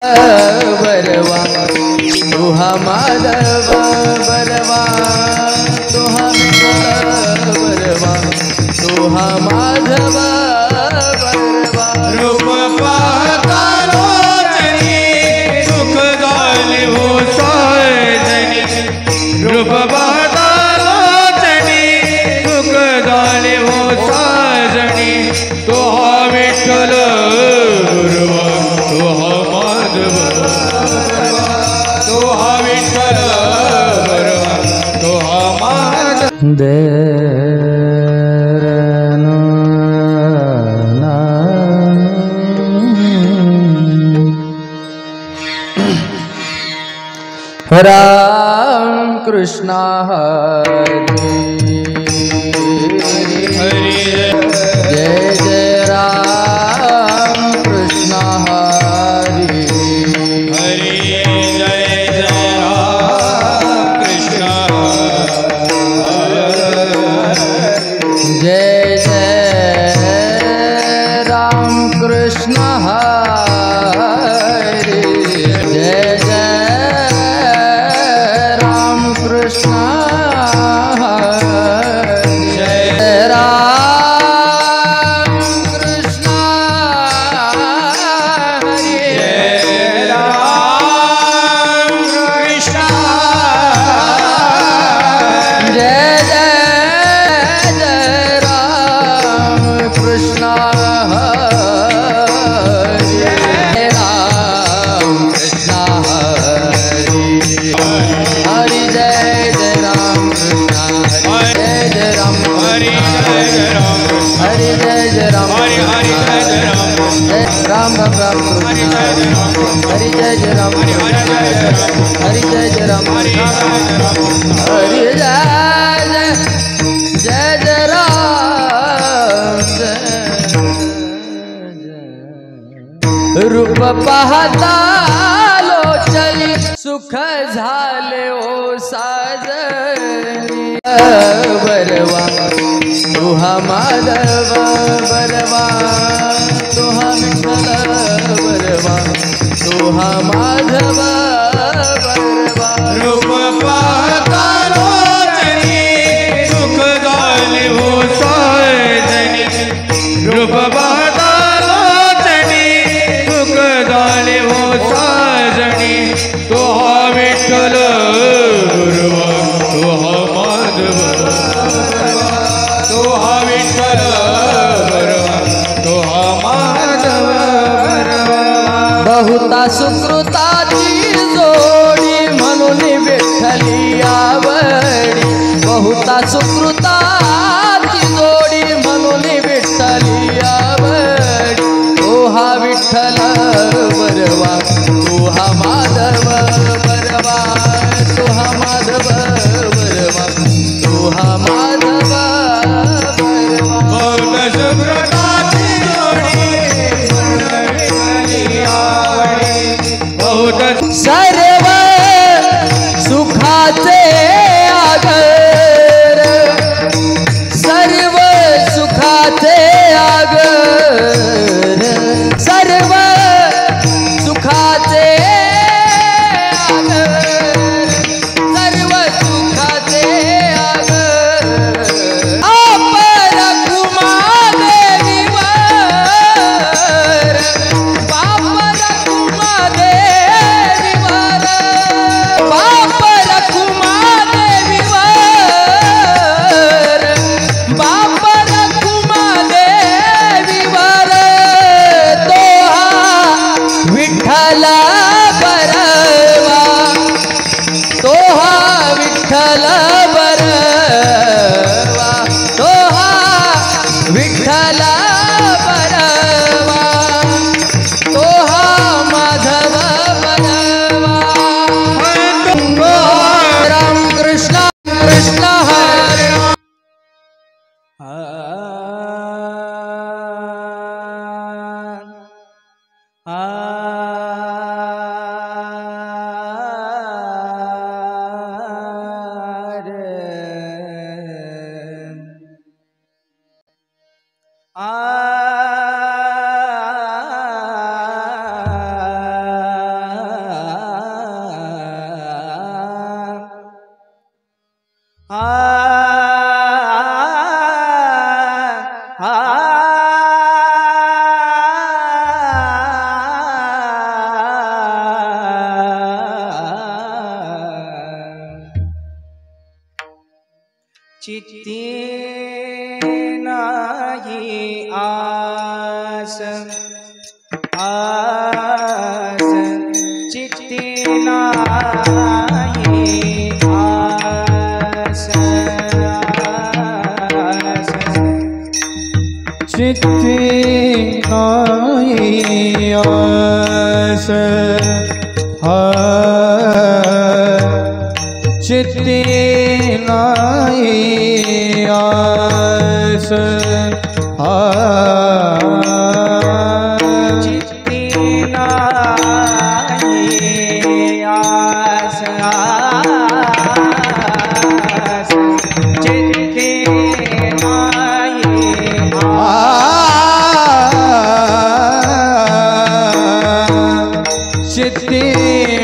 बरवा तुहा माधव बरवा तुहा बरवा तुहा माधव बरवा रूप पाहता लोचनी सुख झाले हो साजनी रूप पाहता लोचनी सुख झाले हो साजनी तो हा विठ्ठल बरवा तो हा माधव तो हा विठ्ठल बरवा तो हा माधव राम कृष्ण हरे हरि जय जय राम कृष्ण हरे हरि जय जय राम कृष्ण जय जय राम कृष्ण हरे जय जय राम कृष्ण हरे जय राम कृष्ण हरे जय राम कृष्ण जय जय राम कृष्ण हरे राम कृष्ण हरे हरि जय जय राम कृष्ण हरे जय जय राम हरि जय जय राम हरि जय जय राम हरि हरि जय जय राम जय राम राम राम कृष्ण हरि जय जय राम हरि हरि जय जय राम हरि जय जय राम हरि जय जय राम हरि जय जय राम जय रूप पाहता लोचनी सुख झाले ओ साजनी बरवा तुहा माधव बरवा तुहा विठ्ठल बरवा तुहा माधव बरवा रूप पाहता लोचनी सुख झाले हो साजनी रूप पाहता लोचनी सुख झाले हो साजनी तो हा विठ्ठल बरवा तो हा माधव तो हा विठ्ठल बरवा तो हा माधव बरवा बहुता सुकृताची जोडी म्हणून विठ्ठली आवडी बहुता सुकृताची जोडी म्हणून विठ्ठली आवडी तो हा विठ्ठल बरवा तो हा माधव बरवा तो हा माधव बरवा तो हा माधव बरवा बौद्ध सुकृताची जोडी विठ्ठली आवडी बौद्ध सर्व सुखाचे आगर सर्व सुखाचे आगर सर्व सुखाचे आगर सर्व सुखाचे आगर अपर कुमादेवीवर बापर कुमादेवीवर बापर कुमादेवीवर बापर कुमादेवीवर तो हा विठ्ठल चित्ते नाही आस आस चित्ते नाही आस आस चित्ते नाही आस चित्ते नाही आस चित्ते नाही आस आस चित्ते नाही चित्ते नाही आस चित्ते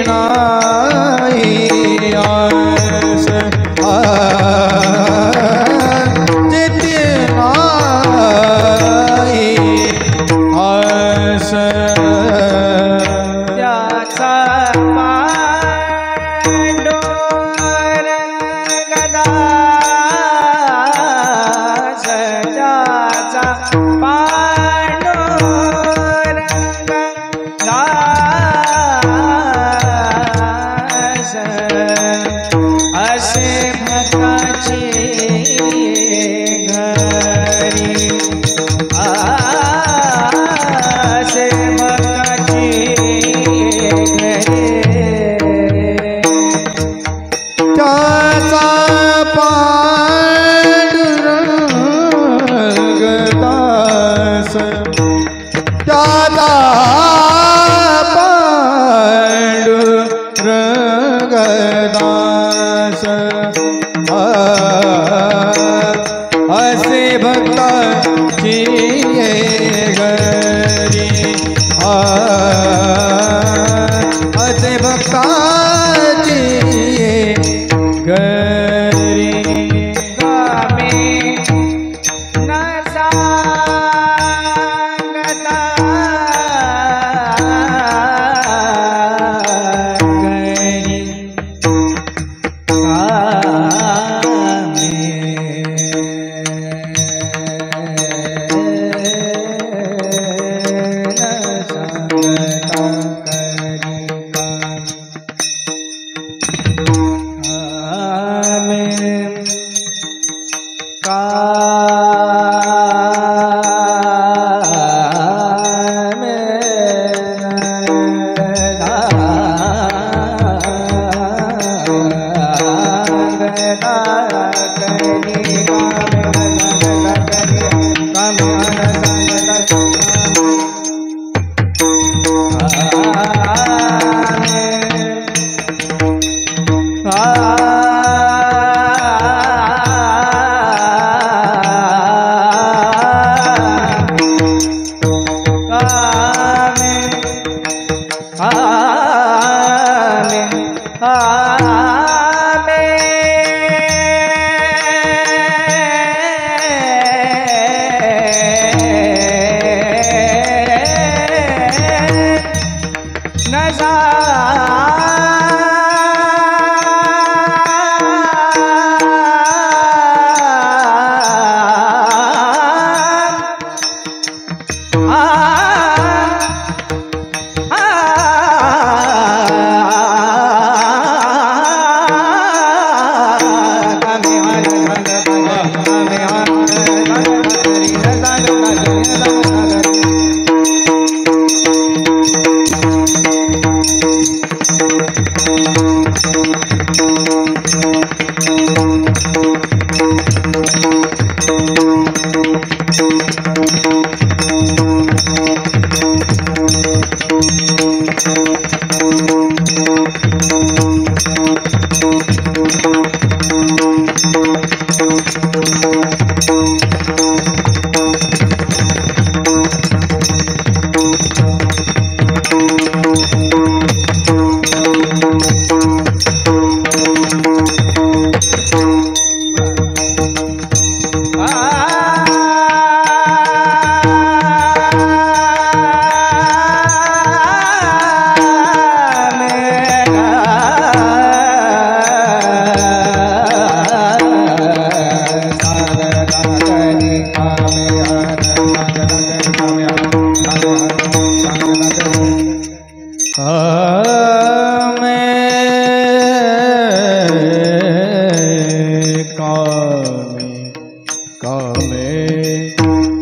नाही आस त्याचा पांडुरंगदास त्याचा पांडुरंगदास असे भक्ताची घरी असे भक्ताची घरी त्याचा पांडुरंगदास त्याचा पांडुरंगदास असे भक्ताची घरी असे भक्ताची घरी गामे न सांगता घरी गामे न सांगता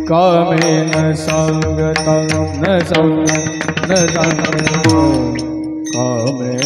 कामे न संगत न संग न संग कामे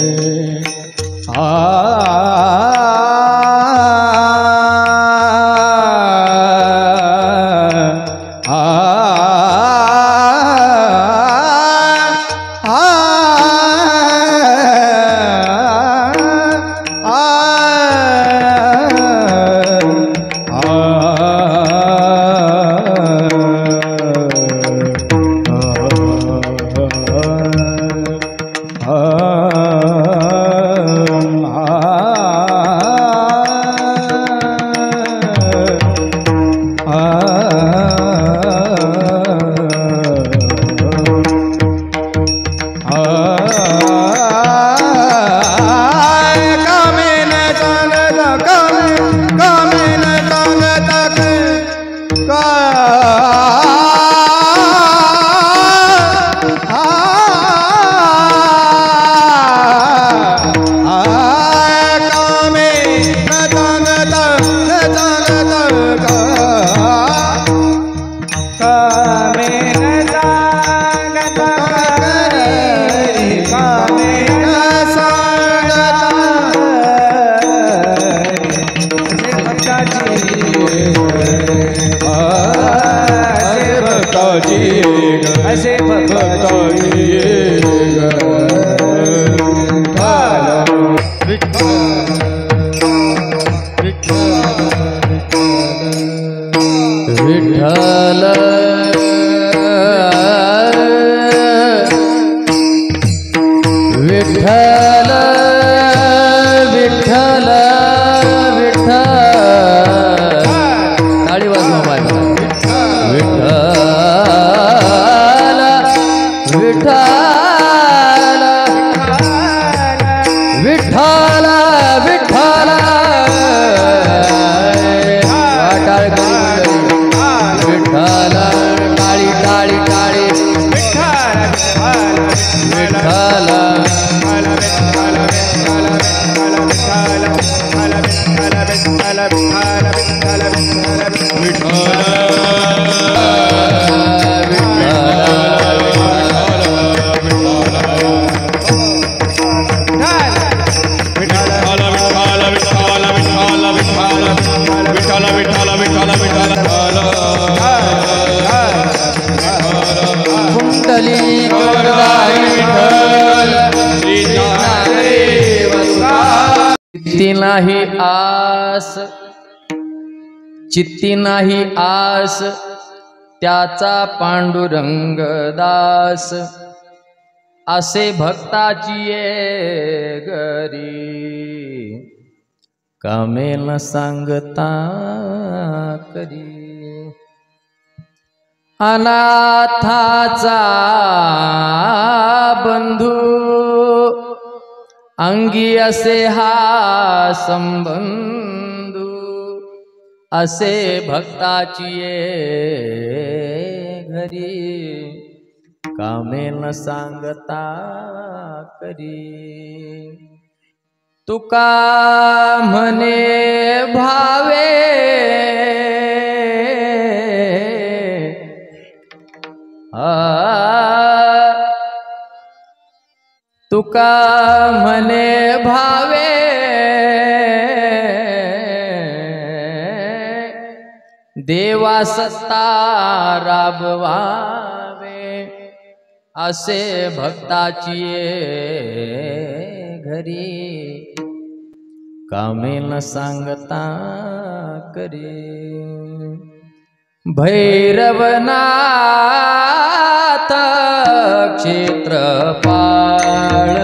असे विठ्ठल विठ्ठल विठ्ठल विठ्ठल ताळी वाजवा बाय विठ्ठल विठ्ठल विठ्ठल टाळ करी विठ्ठल टाळी टाळी टाळी विठ्ठल चित्ती नाही आस चित्ती नाही आस त्याचा पांडुरंग दास असे भक्ताची ये घरी कामे न सांगता करी अनाथाचा बंधू अंगी असे हा संबंधू असे भक्ताची ये घरी कामे न सांगता करी तुका म्हणे भावे तुका म्हणे भावे देवा सत्ता राबवावे असे भक्ताची घरी कामे न सांगता करी भैरवनाथ क्षेत्रपाळ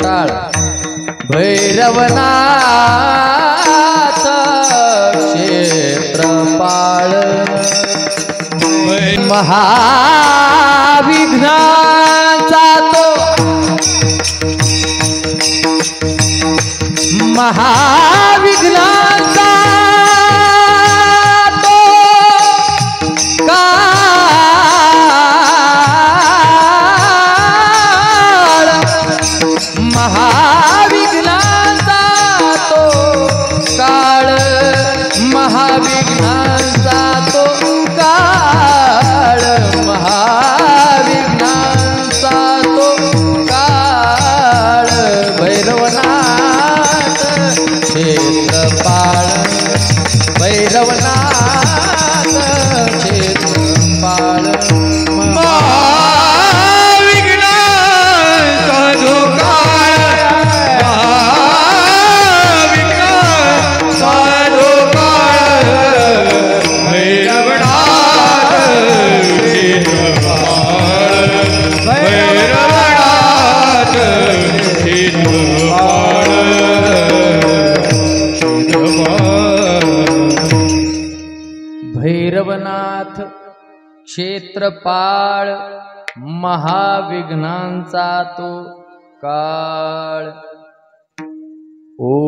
टाळ भैरवनाथ क्षेत्रपाळ महाविघ्नाचा तो महाविघ्नाचा काळ क्षेत्रपाळ महाविघ्नांचा तो काळ। ओम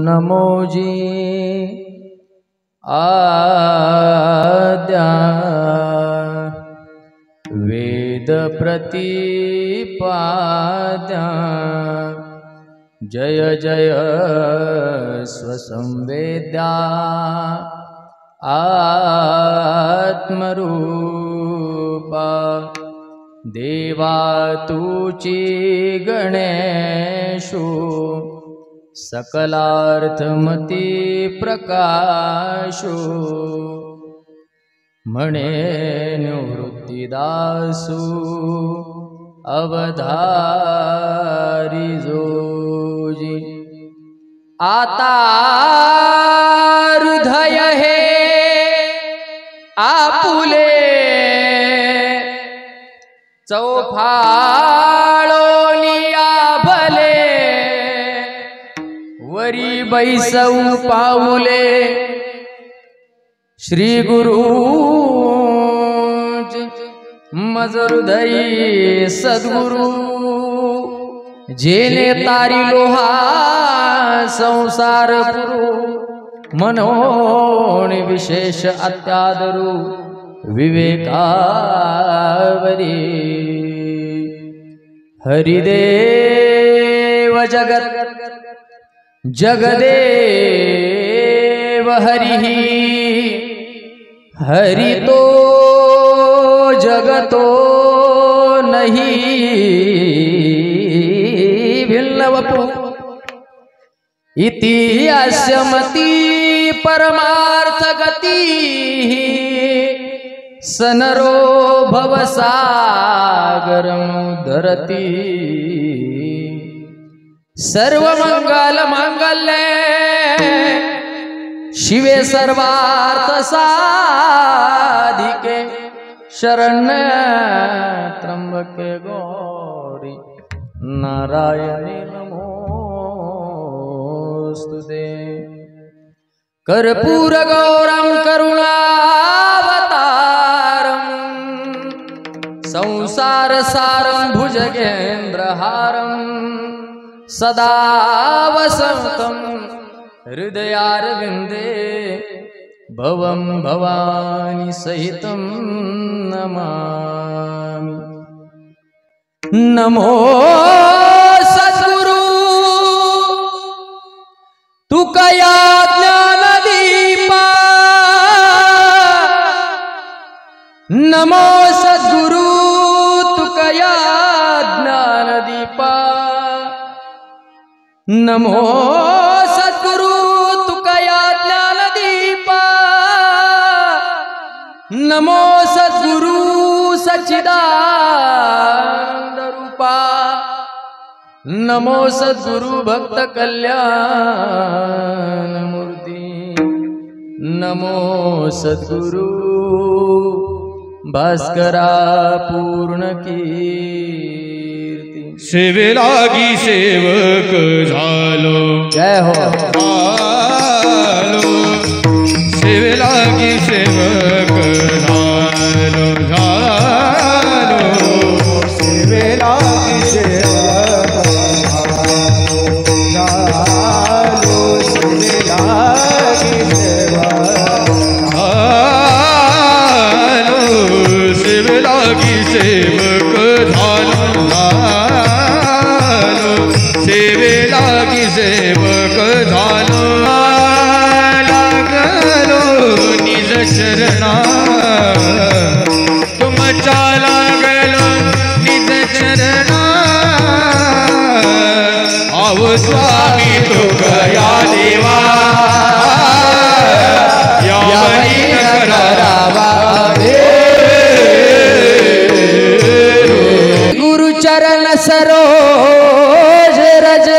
नमोजी आद्या वेद प्रतिपाद्या जय जय स्वसंवेद्या आत्मरूपा देवा तुची गणेशो सकलार्थमती प्रकाशो म्हणे निवृत्तिदासु अवधारी जोजी। आता हृदय हे आपुले चौफाळोनिया भले वरी बैसऊ पाऊले श्री गुरु मज हृदयी सद्गुरु जेने तारी लोहा संसार पुरु मनोन विशेष अत्यादरू विवेकावरी हरिदेव जगत जगदेव हरिः हरि तो जगतो नहीं भिन्नवपु इति अस्यमति परमार्थ गति सनरो भवसागरमुद्धरति सर्वमंगल मांगल्ये शिवे सर्वार्थ साधिके शरण्य त्र्यंबके गौरी नारायणी नमोस्तुते। कर्पूर गौरम करुणावतारम संसार सारम भुजगेन्द्रहारम सदा वसंतम हृदयारविंदे भवं भवानी सहितं नमामि। नमो सद्गुरु तुकया ज्ञानदीपा नमो सद्गुरु तुकया ज्ञानदीपा नमो सद्गुरु तुकया ज्ञानदीपा नमो सद्गुरु सच्चिदानंद रूपा नमो सद्गुरु भक्त कल्याण मूर्ति नमो सद्गुरु भास्करा पूर्ण कीर्ती। सेवेलागी सेवक झालो जय हो झालो सेवेलागी सेवक झालो झालो सेवेलागी सेवक झालो सेवेलागी सेवक झालो सेवेलागी सेवक झालो झालो सेवेलागी सेवक झालो लागलो निज चरणा तुमच्या लागलो निज चरणा आव स्वामी तो गया देवा यावनी करावा गुरु चरण सरोज रज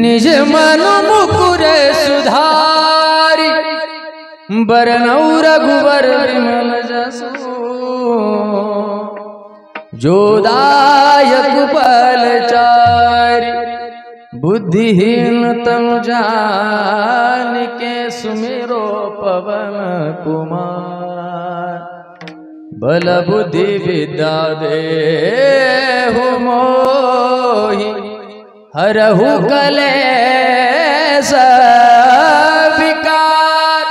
निज मन मुकुर सुधारी बरनौ रघुवर विमल जसु जोदायक फलचारि बुद्धि बुद्धिहीन तनु जान के सुमेरो पवन कुमार। बल बुद्धि विद्या देहु मोहि हरहु कलेश विकार।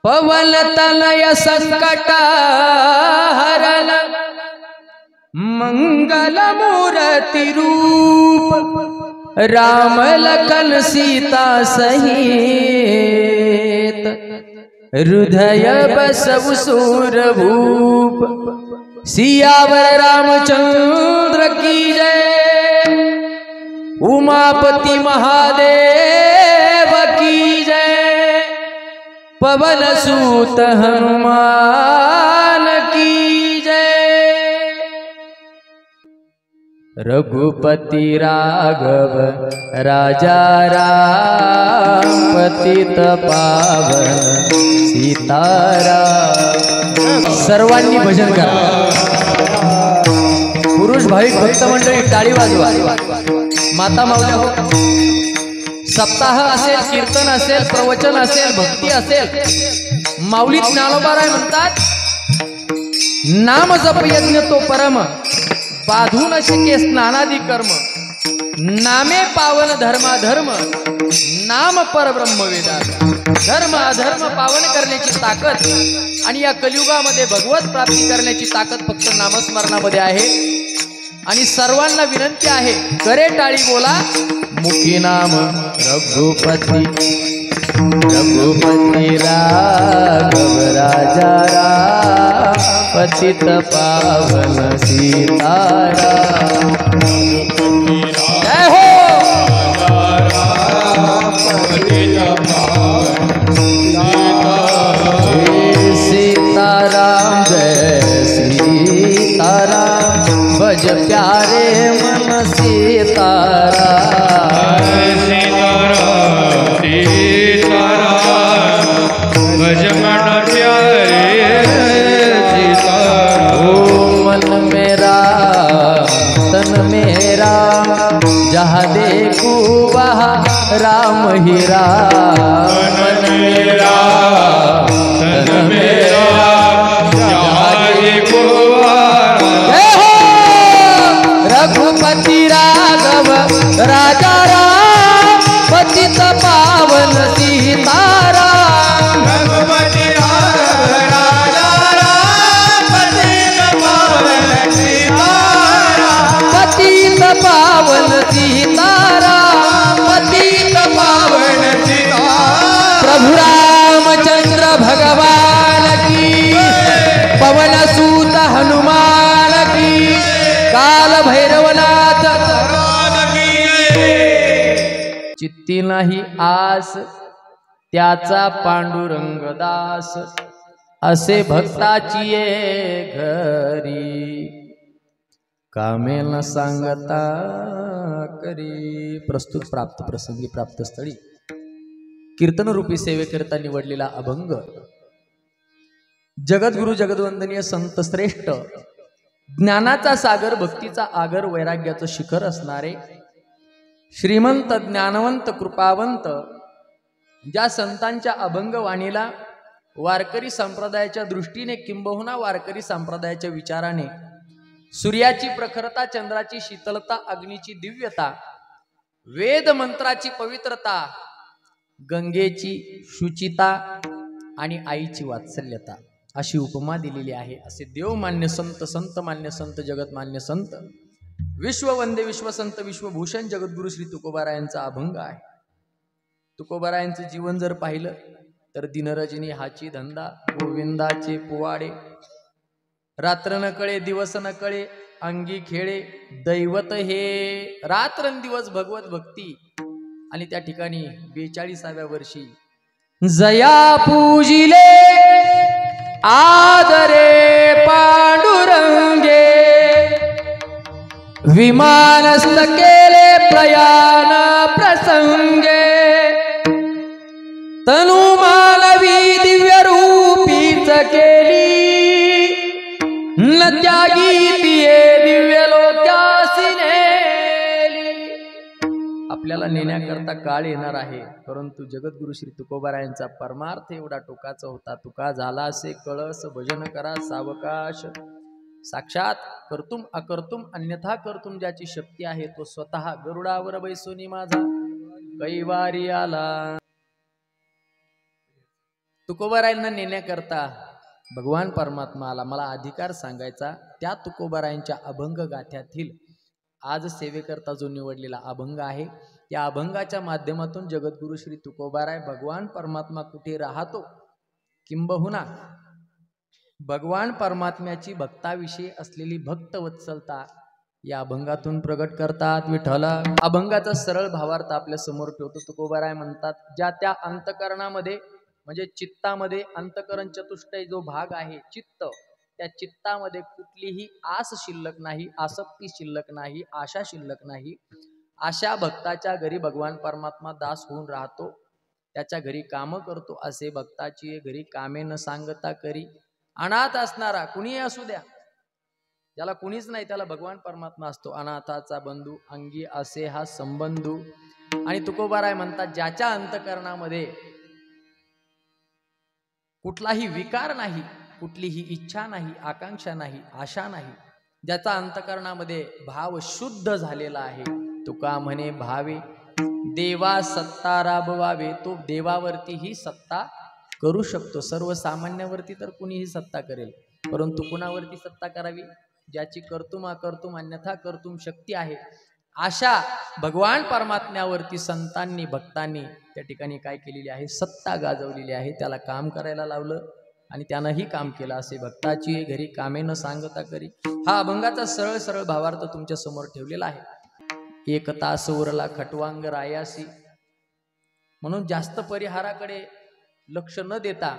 पवन तनय संकट हरन मंगल मूर्ति रूप। राम लखन सीता सहित हृदय बसउ सूर भूप। सियावर रामचंद्र की जय। उमापति महादेव की जय। पवन सूत हनुमान की जय। रघुपति राघव राजा राम पतित पावन सीताराम। सर्वांनी भजन करा। पुरुष भाविक भक्त मंडळी टाळी वाजवा। माता माऊल्या हो, सप्ताह असेल, कीर्तन असेल, प्रवचन असेल, भक्ती असेल, माऊली ज्ञानोबाराय म्हणतात नाम जप यज्ञ तो परम। बाधून शिके स्नानादी कर्म। नामे पावन धर्माधर्म। नाम परब्रह्म वेदा। धर्म अधर्म पावन करण्याची ताकद आणि या कलियुगामध्ये भगवत प्राप्ती करण्याची ताकद फक्त नामस्मरणामध्ये आहे। आणि सर्वांना विनंती आहे, करे टाळी बोला मुखी नाम रघुपती। रघुपती राघव राजा राम पतित पावन सीताराम। जय हो सीताराम। जय सीताराम। भज प्यारे मन सीताराम। सीताराम सीताराम भज मन प्यारे सीताराम। ओ मन मेरा तन मेरा जहाँ देखूं वहाँ राम ही राम। मन मेरा तन मेरा जहाँ देखूं रघुपति राघव राजा राम पतित पावन सीताराम। रघुपति राघव राजा राम पतित पावन सीताराम। पतित पावन सीताराम। पतित पावन सीताराम। प्रभु रामचंद्र भगवान की। पवन सूत हनुमान की। काल भैरवनाथ चित्ती नाही आस त्याचा पांडुरंग दास। असे भक्ताची ये घरी कामे न सांगता करी। प्रस्तुत प्राप्त प्रसंगी प्राप्त स्थळी कीर्तन रूपी सेवेकरता निवडलेला अभंग जगद्गुरु जगद्वंदनीय संत श्रेष्ठ ज्ञानाचा सागर भक्तीचा आगर वैराग्याचं शिखर असणारे श्रीमंत ज्ञानवंत कृपावंत ज्या संतांच्या अभंग वाणीला वारकरी संप्रदायाच्या दृष्टीने किंबहुना वारकरी संप्रदायाच्या विचाराने सूर्याची प्रखरता, चंद्राची शीतलता, अग्नीची दिव्यता, वेद मंत्राची पवित्रता, गंगेची शुचिता आणि आईची वात्सल्यता अशी उपमा दिलेली आहे। असे देवमान्य संत, संतमान्य संत, जगतमान्य संत, विश्ववंदे विश्वसंत विश्वभूषण जगद्गुरु श्री तुकोबारायांचा अभंग आहे। तुकोबारायांचं जीवन जर पाहिलं तर दिनरजनी हाची धंदा, गोविंदाचे पुवाडे, रात्र न कळे दिवस न कळे अंगी खेळे, दैवत हे रात्रंदिवस भगवत भक्ती। आणि त्या ठिकाणी 42व्या वर्षी जया पूजिले आदरे पांडुरंगे, विमानस्थ केले प्रयाण प्रसंगे, तनु मानवी दिव्य रूपीच केली, न त्यागी तिये दिव्य लोक्यासी नेली। आपल्याला नेण्याकरता काळ येणार आहे, परंतु जगद्गुरु श्री तुकोबारायांचा परमार्थ एवढा टोकाचा होता. तुका झाला असे कळस भजन करा सावकाश. साक्षात कर्तुम अकर्तुम अन्यथा कर्तुम ज्याची शक्ती आहे तो स्वतः गरुडावर बैसोनी माझा कैवारी आला. तुकोबारायांना नेण्याकरता भगवान परमात्मा आला. मला अधिकार सांगायचा त्या तुकोबारायांच्या अभंग गाथ्यातील आज सेवेकरता जो निवडलेला अभंग आहे, त्या अभंगाच्या माध्यमातून जगद्गुरु श्री तुकोबाराय भगवान परमात्मा कुठे राहतो, किंबहुना भगवान परमात्म्याची भक्ताविषयी असलेली भक्तवत्सलता या अभंगातून प्रगट करतात. विठ्ठल अभंगाचा सरळ भावार्थ आपल्या समोर ठेवतो. तुकोबाराय म्हणतात, ज्या त्या अंतकरणामध्ये म्हणजे चित्तामध्ये, अंतकरण चतुष्टय जो भाग आहे चित्त, त्या चित्तामध्ये कुठलीही आस शिल्लक नाही, आसक्ती शिल्लक नाही, आशा शिल्लक नाही. अशा भक्ताच्या घरी भगवान परमात्मा दास होऊन राहतो, त्याच्या घरी काम करतो. असे भक्ताची घरी कामे न सांगता करी. अनाथ असणारा कुणीही असू द्या, ज्याला कुणीच नाही त्याला भगवान परमात्मा असतो. अनाथाचा बंधू अंगी असे हा संबंधू. आणि तुकोबाराय म्हणतात, ज्याच्या अंतकरणामध्ये कुठलाही विकार नाही, कुठलीही इच्छा नाही, आकांक्षा नाही, आशा नाही, ज्याचा अंतकरणामध्ये भाव शुद्ध झालेला आहे, तुका म्हणे भावे देवा सत्ता राबवावे. तो देवावरतीही सत्ता करू शकतो. सर्वसामान्यावरती तर कुणीही सत्ता करेल, परंतु कुणावरती सत्ता करावी, ज्याची कर्तुम अकर्तुम अन्यथा कर्तुम शक्ती आहे, अशा भगवान परमात्म्यावरती संतांनी भक्तांनी त्या ठिकाणी काय केलेली आहे, सत्ता गाजवलेली आहे. त्याला काम करायला लावलं आणि त्यानंही काम केलं. असे भक्ताची घरी कामे न सांगता करी. हा अभंगाचा सरळ सरळ भावार्थ तुमच्या समोर ठेवलेला आहे. एक तास उरला खटवांग रायासी. म्हणून जास्त परिहाराकडे लक्ष न देता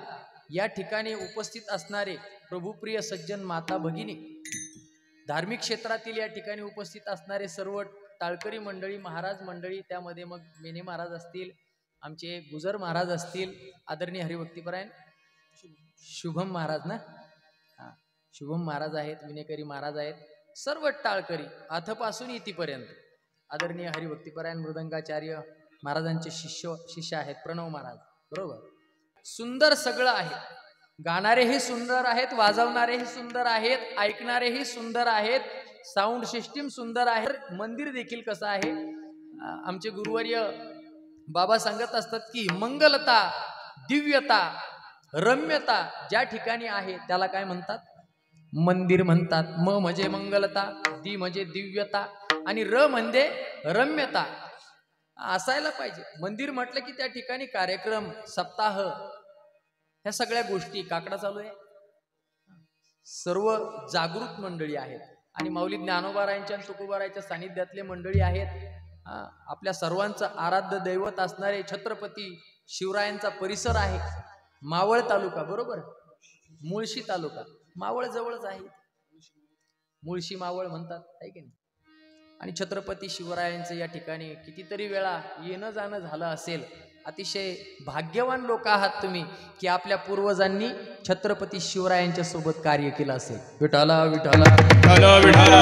या ठिकाणी उपस्थित असणारे प्रभुप्रिय सज्जन माता भगिनी, धार्मिक क्षेत्रातील या ठिकाणी उपस्थित असणारे सर्व टाळकरी मंडळी, महाराज मंडळी, त्यामध्ये मग मेने महाराज असतील, आमचे गुजर महाराज असतील, आदरणीय हरिभक्तीपरायण शुभम महाराज ना, शुभम महाराज आहेत, विनेकरी महाराज आहेत, सर्व टाळकरी आथपासून इथपर्यंत आदरणीय हरिभक्तीपरायण मृदंगाचार्य महाराजांचे शिष्य आहेत प्रणव महाराज, बरोबर. सुंदर सगळं आहे. गाणारेही सुंदर आहेत, वाजवणारेही सुंदर आहेत, ऐकणारेही सुंदर आहेत, साऊंड सिस्टीम सुंदर आहे. मंदिर देखील कसं आहे, आमचे गुरुवर्य बाबा सांगत असतात की मंगलता, दिव्यता, रम्यता ज्या ठिकाणी आहे त्याला काय म्हणतात, मंदिर म्हणतात. म म्हणजे मंगलता, दी म्हणजे दिव्यता आणि र म्हणजे रम्यता असायला पाहिजे. मंदिर म्हटलं की त्या ठिकाणी कार्यक्रम, सप्ताह, ह्या सगळ्या गोष्टी. काकडा चालू आहे, सर्व जागृत मंडळी आहेत आणि माऊली ज्ञानोबारायांच्या आणि तुकोबारायांच्या सानिध्यातले मंडळी आहेत. आपल्या सर्वांचं आराध्य दैवत असणारे छत्रपती शिवरायांचा परिसर आहे. मावळ तालुका, बरोबर, मुळशी तालुका, मावळ जवळच आहे. मुळशी मावळ म्हणतात, आहे की नाही. आणि छत्रपती शिवरायांचं या ठिकाणी कितीतरी वेळा येणं जाणं झालं असेल. अतिशय भाग्यवान लोक आहात तुम्ही की आपल्या पूर्वजांनी छत्रपती शिवरायांच्या सोबत कार्य केलं असेल. विठाला विठाला विठाला विठाला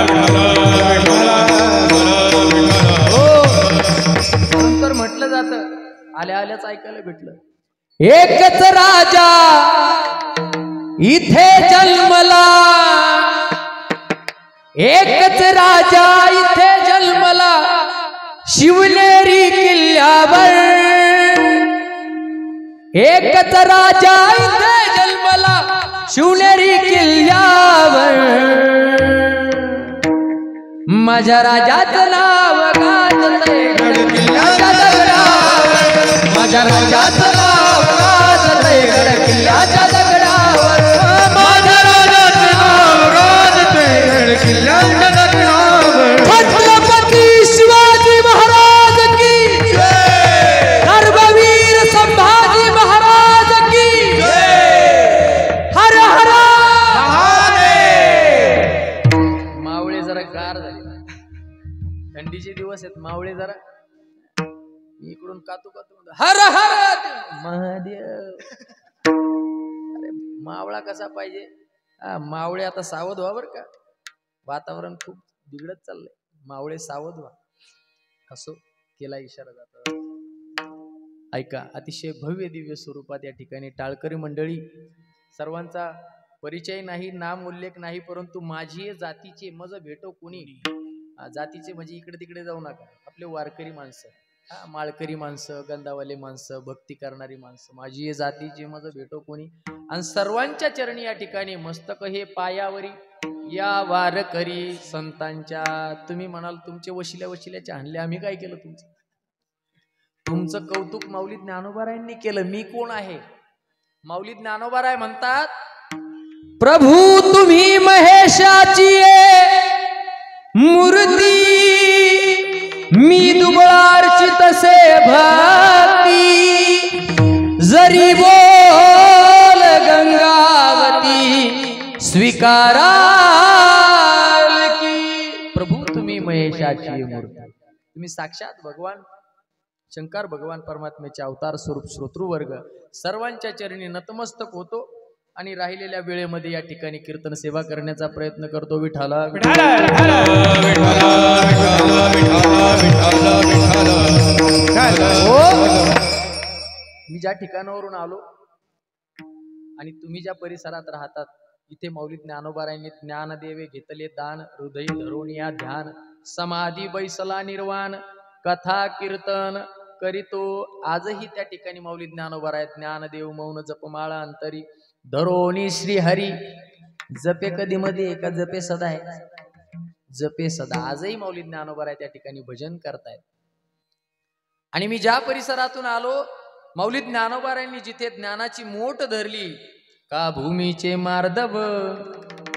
नंतर म्हटलं जातं, आल्या आल्याच ऐकायला भेटलं, एकच राजा इथे जन्मला, एकच राजा इथे जन्मला, शिवनेरी किल्ल्यावर. एकच राजा इथे जन्मला, शिवनेरी किल्ल्यावर. माझ्या राजाचं नाव गाजतंय गड किल्ल्याच्या दगडावर. माझ्या राजाचं नाव गाजतंय गड किल्ल्याच्या दगडावर. माझ्या राजाचं नाव गाजतंय गड किल्ल्याच्या दगडावर. छत्रपती शिवाजी महाराज की जय, धर्मवीर संभाजी महाराज की जय. हर हर महादेव. मावळे जरा गार झाले, थंडीचे दिवस आहेत, मावळे जरा इकडून कातू कातू हर हर महादेव. अरे मावळा कसा पाहिजे, मावळे आता सावध व्हा बर का, वातावरण खूप बिघडत चाललंय. मावळे सावध व्हा. असो, केला इशारा जातो. ऐका, अतिशय भव्य दिव्य स्वरूपात या ठिकाणी टाळकरी मंडळी सर्वांचा परिचय नाही, नाम उल्लेख नाही, परंतु माझी जातीचे मज भेटो कोणी. जातीचे म्हणजे इकडे तिकडे जाऊ नका, आपले वारकरी माणसं, माळकरी माणसं, गंधावाले माणसं, भक्ती करणारी माणसं, माझी जातीचे मज भेटो कोणी. आणि सर्वांच्या चरणी या ठिकाणी मस्तक हे पायावरी या वारकरी संतांच्या. तुम्ही म्हणाल तुमचे वशिल्याचे आणले, आम्ही काय केलं तुमचं? तुमचं कौतुक माऊली ज्ञानोबारायांनी केलं. मी कोण आहे? माऊली ज्ञानोबाराय म्हणतात, प्रभू तुम्ही महेशाची मूर्ती, मी दुबळार्चित से भक्ती, जरी बोल गंगावती स्वीकाराल की. प्रभू तुम्ही महेशाची मूर्ती, तुम्ही साक्षात भगवान शंकर भगवान परमात्म्याचे अवतार स्वरूप. श्रोतृवर्ग सर्वांच्या चरणी नतमस्तक होतो आणि राहिलेल्या वेळेमध्ये या ठिकाणी कीर्तन सेवा करण्याचा प्रयत्न करतो. विठाला मी ज्या ठिकाणावरून आलो आणि तुम्ही ज्या परिसरात राहतात, इथे माऊली ज्ञानोबारायांनी ज्ञानदेवे घेतले दान, हृदय धरून या ध्यान, समाधी बैसला निर्वाण, कथा कीर्तन करीतो. आजही त्या ठिकाणी माऊली ज्ञानोबाराय ज्ञानदेव मौन जपमाळा अंतरी धरोनी श्री हरी. जपे कधी मध्ये का जपे सदा आहे? जपे सदा. आजही माऊली ज्ञानोबाराय त्या ठिकाणी भजन करतायत. आणि मी ज्या परिसरातून आलो, माऊली ज्ञानोबारायांनी जिथे ज्ञानाची मोठ धरली, का भूमीचे मार्दव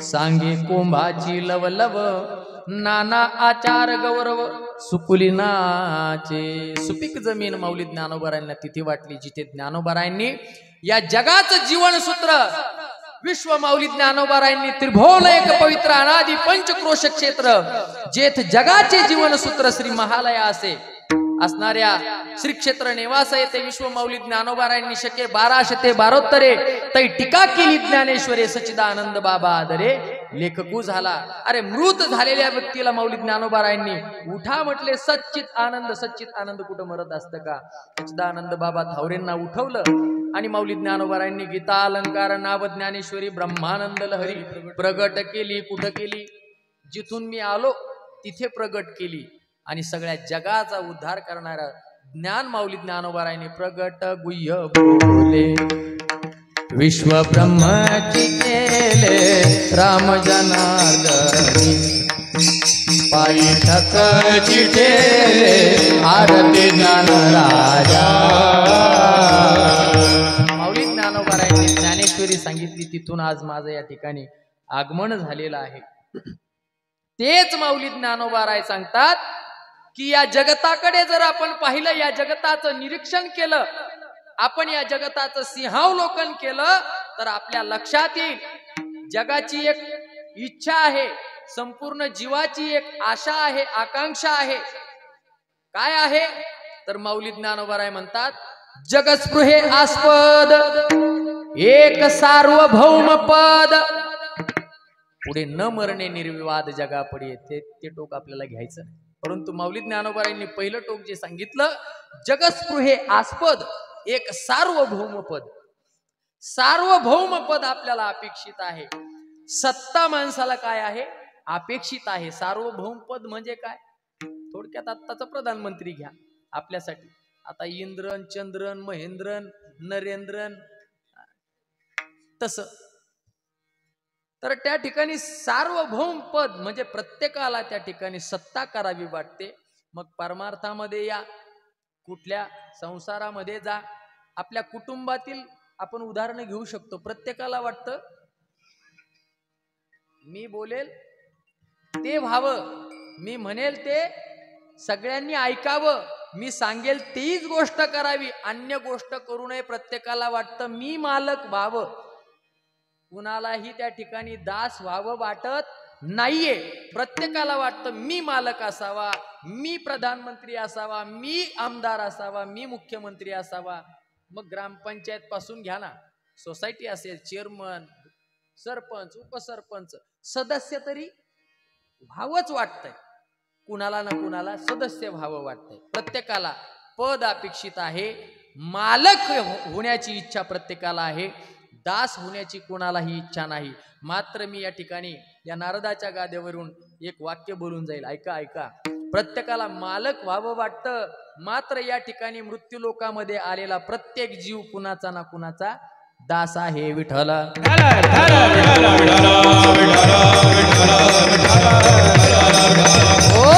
सांगे कोंभाची लवलव, नाना आचार गौरव सुकुलीनाचे. सुपीक जमीन माऊली ज्ञानोबारायांना तिथे वाटली जिथे ज्ञानोबारायांनी या जगाचं जीवन सूत्र विश्व माऊली ज्ञानोबारायांनी त्रिभुवन एक पवित्र अनादि पंचक्रोश क्षेत्र जेथ जगाचे जीवन सूत्र श्री महालया असे असणाऱ्या श्री क्षेत्र निवास येथे विश्व माऊली ज्ञानोबारायांनी शके 1212 तै टीका केली ज्ञानेश्वरे सच्चिदानंद बाबा आदरे लेखकू झाला. अरे मृत झालेल्या व्यक्तीला माऊली ज्ञानोबारायांनी उठा म्हटले. सच्चित आनंद कुठं मरत असतं का? सच्चिदानंद बाबा थावरेंना उठवलं आणि माऊली ज्ञानोबारायांनी गीता अलंकार नाव ज्ञानेश्वरी ब्रह्मानंद लहरी प्रगट केली. कुठं केली? जिथून मी आलो तिथे प्रगट केली. आणि सगळ्या जगाचा उद्धार करणारा ज्ञान माऊली ज्ञानोबारायांनी प्रगट गुह्य बोले. विश्व ब्रह्माची केले राम जनार्दनी, पायी ठकची ठेले आरती ज्ञान राजा. माऊली ज्ञानोबारायांनी ज्ञानेश्वरी सांगितली, तिथून आज माझं या ठिकाणी आगमन झालेलं आहे. तेच माऊली ज्ञानोबाराय सांगतात की या जगताकडे जर आपण पाहिलं, या जगताचं निरीक्षण केलं, आपण या जगताचं सिंहावलोकन केलं, तर आपल्या लक्षात येईल जगाची एक इच्छा आहे, संपूर्ण जीवाची एक आशा आहे, आकांक्षा आहे. काय आहे? तर माऊली ज्ञानोबाराय म्हणतात, जगस्पृहे आस्पद एक सार्वभौम पद, पुढे न मरणे निर्विवाद जगा पडी. ते टोक आपल्याला घ्यायचं नाही. परंतु माऊली ज्ञानोबारायांनी पहिलं टोक जे सांगितलं, जगस्पृहे आस्पद एक सार्वभौम पद. सार्वभौम पद आपल्याला अपेक्षित आहे. सत्ता माणसाला काय आहे? अपेक्षित आहे. सार्वभौम पद म्हणजे काय? थोडक्यात आत्ताचं प्रधानमंत्री घ्या आपल्यासाठी. आता इंद्रन, चंद्रन, महेंद्रन, नरेंद्रन तसं. तर त्या ठिकाणी सार्वभौम पद म्हणजे प्रत्येकाला त्या ठिकाणी सत्ता करावी वाटते. मग परमार्थामध्ये या, कुठल्या संसारामध्ये जा, आपल्या कुटुंबातील आपण उदाहरण घेऊ शकतो. प्रत्येकाला वाटतं मी बोलेल ते व्हावं, मी म्हणेल ते सगळ्यांनी ऐकावं, मी सांगेल तीच गोष्ट करावी, अन्य गोष्ट करू नये. प्रत्येकाला वाटतं मी मालक व्हावं, कुणालाही त्या ठिकाणी दास व्हावं वाटत नाहीये. प्रत्येकाला वाटतं मी मालक असावा, मी प्रधानमंत्री असावा, मी आमदार असावा, मी मुख्यमंत्री असावा. मग ग्रामपंचायत पासून घ्या ना, सोसायटी असेल, चेअरमन, सरपंच, उपसरपंच, सदस्य तरी व्हावंच वाटतंय. कुणाला ना कुणाला सदस्य व्हावं वाटतंय, प्रत्येकाला पद अपेक्षित आहे, मालक होण्याची इच्छा प्रत्येकाला आहे, दास होण्याची कोणालाही इच्छा नाही. मात्र मी या ठिकाणी या नारदाच्या गाद्यावरून एक वाक्य बोलून जाईल, ऐका ऐका. प्रत्येकाला मालक व्हावं वाटतं, मात्र या ठिकाणी मृत्यू लोकामध्ये आलेला प्रत्येक जीव कुणाचा ना कुणाचा दास आहे. विठ्ठल हो,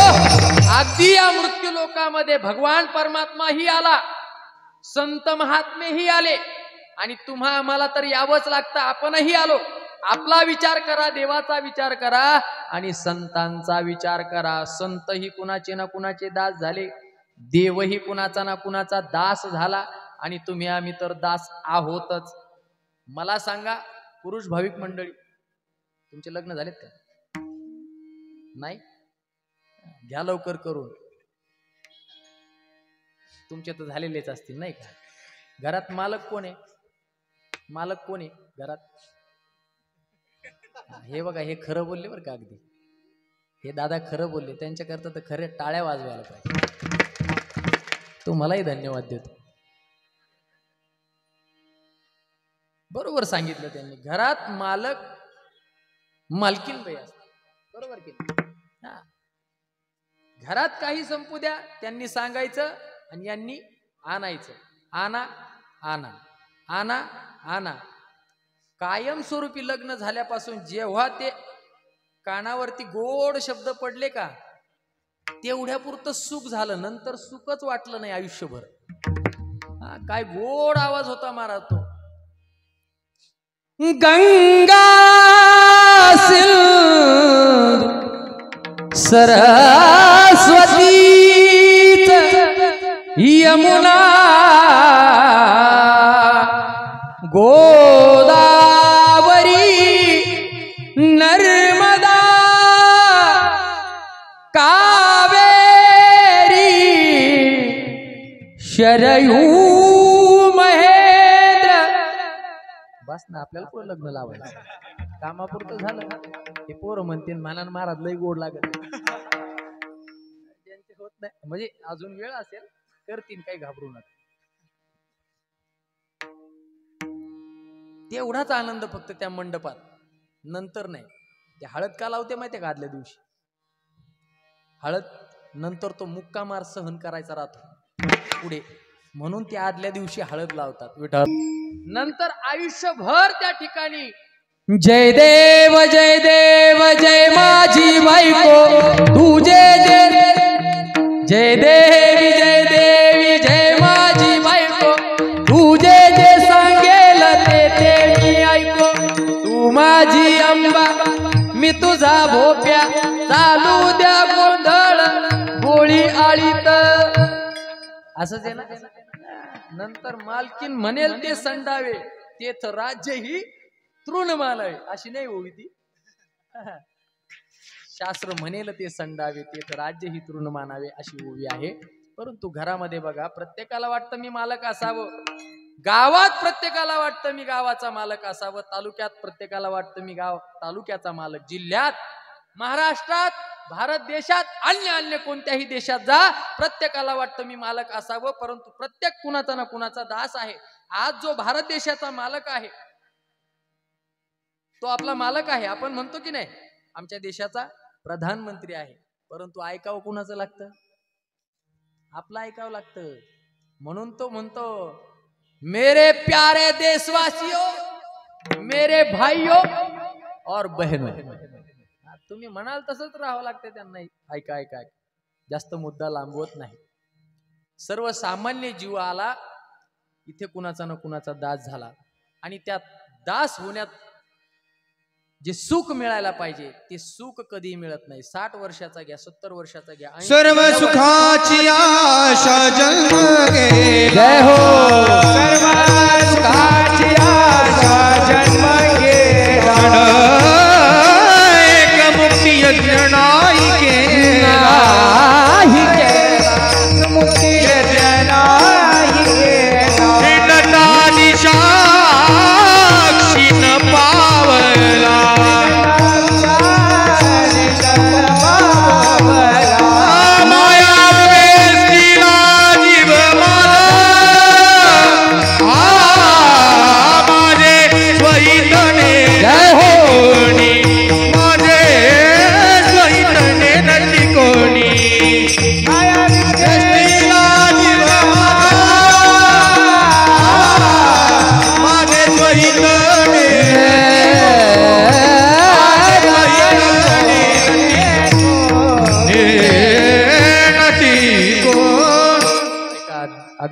अगदी या मृत्यू लोकामध्ये भगवान परमात्माही आला, संत महात्मेही आले, आणि तुम्हा आम्हाला तर यावंच लागतं. आपणही आलो. आपला विचार करा, देवाचा विचार करा आणि संतांचा विचार करा. संतही कुणाचे ना कुणाचे दास झाले, देवही कुणाचा ना कुणाचा दास झाला, आणि तुम्ही आम्ही तर दास आहोतच. मला सांगा, पुरुष भाविक मंडळी, तुमचे लग्न झालेत का? नाही? घ्या लवकर करून. तुमचे तर झालेलेच असतील नाही का? घरात मालक कोण आहे? मालक कोण आहे घरात? हे बघा, हे खरं बोलले बरं का, अगदी हे दादा खरं बोलले. त्यांच्याकरता तर खरे टाळ्या वाजवायला पाहिजे. तुम्हालाही धन्यवाद देतो. बरोबर सांगितलं त्यांनी. घरात मालक मालकीन बाई असते. बरोबर की हा. घरात काही संपू द्या, त्यांनी सांगायचं आणि यांनी आणायचं. आणा आणा आणा आणा. कायमस्वरूपी लग्न झाल्यापासून जेव्हा ते कानावरती गोड शब्द पडले का, तेवढ्यापुरतं सुख झालं, नंतर सुखच वाटलं नाही आयुष्यभर. काय गोड आवाज होता महाराज तो. गंगा सिंधू सरस्वती यमुना गोदावरी नर्मदा कावेरी शरयू महेंद्र. बस ना, आपल्याला पुढे लग्न लावायचं. कामापुरतं झालं ना. हे पोरं म्हणते मानान महाराज लय गोड लागत. त्यांचे होत नाही, म्हणजे अजून वेळ असेल, करतील, काही घाबरू नका. तेवढाच आनंद फक्त त्या मंडपात, नंतर नाही. ते हळद का लावते माहितीये का? आदल्या दिवशी हळद, नंतर तो मुक्का मार सहन करायचा राहतो पुढे, म्हणून ते आदल्या दिवशी हळद लावतात. विठ्ठल नंतर आयुष्यभर त्या ठिकाणी जय देव जय देव जय माझी बायको तुझे जय, जय देवी जय देवी जय माझी बायको तुझे जे सांगेल ते मी ऐको. तू माझी अंबा मी तुझा भोप्या, चालू द्या गोंधळ गोळी आळीत. असंच आहे ना. नंतर मालकीन म्हणेल ते संडावे, तेथ राज्य ही तृणमाल आहे, अशी नाही होई ती. शास्त्र म्हणेल ते संडावे, तेथ राज्य ही तृण मानावे, अशी ओवी आहे. परंतु घरामध्ये बघा, प्रत्येकाला वाटतं मी मालक असावं. गावात प्रत्येकाला वाटतं मी गावाचा मालक असावं. तालुक्यात प्रत्येकाला वाटतं मी तालुक्याचा मालक. जिल्ह्यात, महाराष्ट्रात, भारत देशात, अन्य कोणत्याही देशात जा, प्रत्येकाला वाटतं मी मालक असावं. परंतु प्रत्येक कुणाचा ना कुणाचा दास आहे. आज जो भारत देशाचा मालक आहे तो आपला मालक आहे. आपण म्हणतो की नाही, आमच्या देशाचा प्रधानमंत्री आहे, परंतु ऐकावं कुणाचं लागतं? आपलं ऐकावं लागतं. म्हणून तो म्हणतो, मेरे प्यारे देशवासियों, मेरे भाइयों और बहनों. तुम्ही म्हणाल तसंच राहावं लागतं त्यांना. ऐका ऐका, जास्त मुद्दा लांबवत नाही. सर्वसामान्य जीव आला इथे, कुणाचा ना कुणाचा दास झाला, आणि त्यात दास होण्यात जे सुख मिळायला पाहिजे ते सुख कधी मिळत नाही. 60 वर्षाचा घ्या, 70 वर्षाचा घ्या, सर्व सुखाची आशा जन्म गे. जय हो. सर्व सुखाची आशा जन्म घेता, एक मुक्ती यज्ञ नाही केला, मुक्ती नाही केला. हिंडता दिशा क्षीण पावला,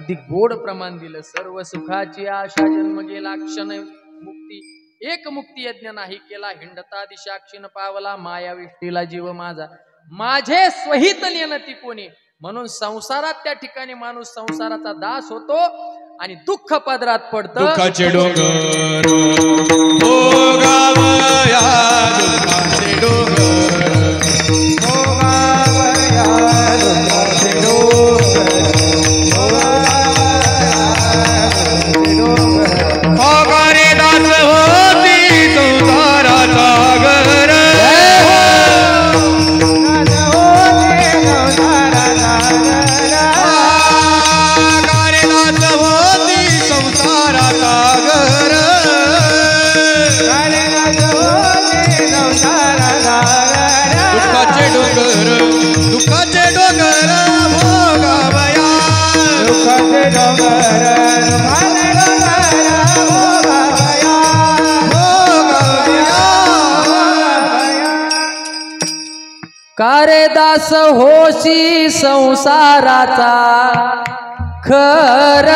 अगदी गोड प्रमाण दिलं. सर्व सुखाची आशा जन्म गेला क्षण मुक्ती एक मुक्ती यज्ञ नाही केला. हिंडता दिशा क्षीण पावला माया विष्टीला जीव माझा माझे स्वहित नियनती कोणी. म्हणून संसारात त्या ठिकाणी माणूस संसाराचा दास होतो आणि दुःख पदरात पडतं. दुःखाचे डोंगर भोगावया दुःखाचे डोंगर भोगावया दुःखाचे डोंगर भोगारे दास होती संसाराचा घर दुःखाचे डोंगर भोगावया दुःखाचे डोंगर कारे दास होशी संसाराचा खर.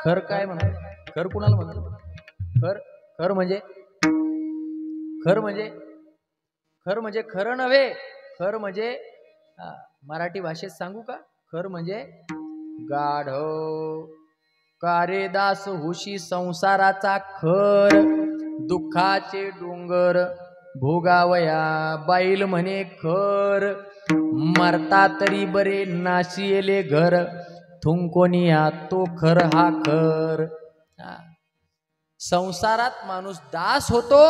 खर काय म्हणतात? खर कुणाला म्हणतात? खर खर म्हणजे खर म्हणजे खर म्हणजे खरं नव्हे. खर म्हणजे मराठी भाषेत सांगू का? खर म्हणजे गाढव. कारे दास होशी संसाराचा खर दुःखाचे डोंगर भोगावया. बाईल म्हणे खर मरता तरी बरे नाशियले घर थुंकोनिया तो खर हा खर. संसारात माणूस दास होतो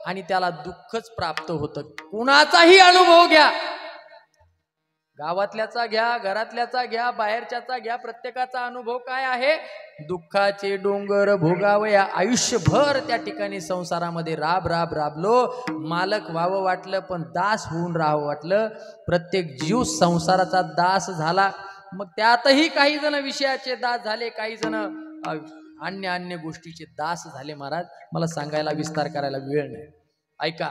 आणि त्याला दुःखच प्राप्त होतं. कुणाचाही अनुभव घ्या, गावातल्याचा घ्या, घरातल्याचा घ्या, बाहेरच्याचा घ्या, प्रत्येकाचा अनुभव काय आहे? दुःखाचे डोंगर भोगावया. आयुष्यभर त्या ठिकाणी संसारामध्ये राब राब राबलो, मालक व्हावं वाटलं पण दास होऊन राहावं वाटलं. प्रत्येक जीव संसाराचा दास झाला. मग त्यातही काही जण विषयाचे दास झाले, काही जण अन्य अन्य गोष्टीचे दास झाले. महाराज मला सांगायला विस्तार करायला वेळ नाही. ऐका,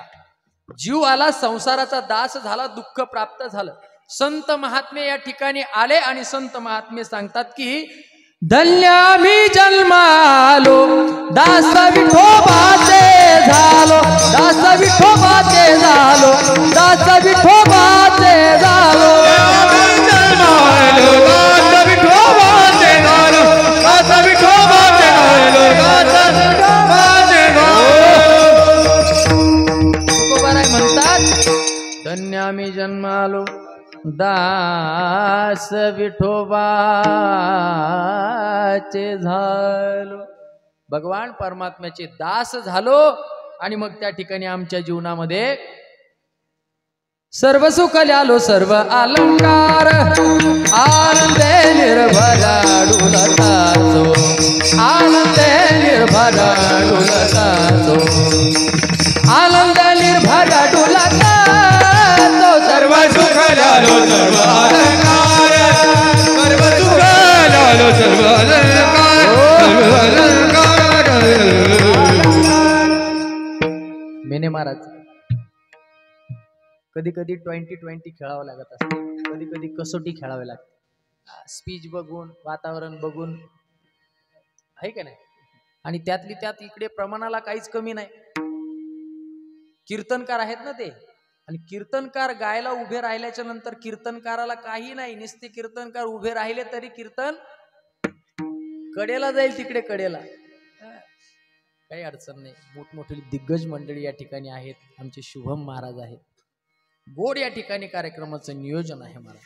जीव आला संसाराचा दास झाला, दुःख प्राप्त झालं. संत महात्मे या ठिकाणी आले आणि संत महात्मे सांगतात की धन्य मी जन्मालो दास विठोबाचे झालो, दास विठोबाचे झालो, दास विठोबाचे झालो. दास विठोबाचे झालो, दास विठोबाचे झालो, दास विठोबाचे झालो. तुकोबाराय म्हणतात धन्य मी जन्मालो दास विठोबाचे झालो. भगवान परमात्म्याचे दास झालो आणि मग त्या ठिकाणी आमच्या जीवनामध्ये सर्व सुख ल्यालो, सर्व अलंकार आनंदे निर्भरा डुलताचो, आनंदे निर्भरा डुलताचो, आनंद निर्भरा डुलताचो. सर्व सुख ल्यालो सर्व अलंकार, सर्व सुख ल्यालो सर्व अलंकार, सर्व अलंकार. मेने महाराज कधी कधी 20-20 खेळावं लागत असते, कधी कधी कसोटी खेळावी लागते. स्पीच बघून, वातावरण बघून, आहे का नाही? आणि त्यातली त्यात इकडे प्रमाणाला काहीच कमी नाही. कीर्तनकार आहेत ना ते, आणि कीर्तनकार गायला उभे राहिल्याच्या नंतर कीर्तनकाराला काही नाही, नुसते कीर्तनकार उभे राहिले तरी कीर्तन कडेला जाईल, तिकडे कडेला, काही अडचण नाही. मोठमोठी दिग्गज मंडळी या ठिकाणी आहेत. आमचे शुभम महाराज आहेत. गोड या ठिकाणी कार्यक्रमाचं नियोजन आहे. मला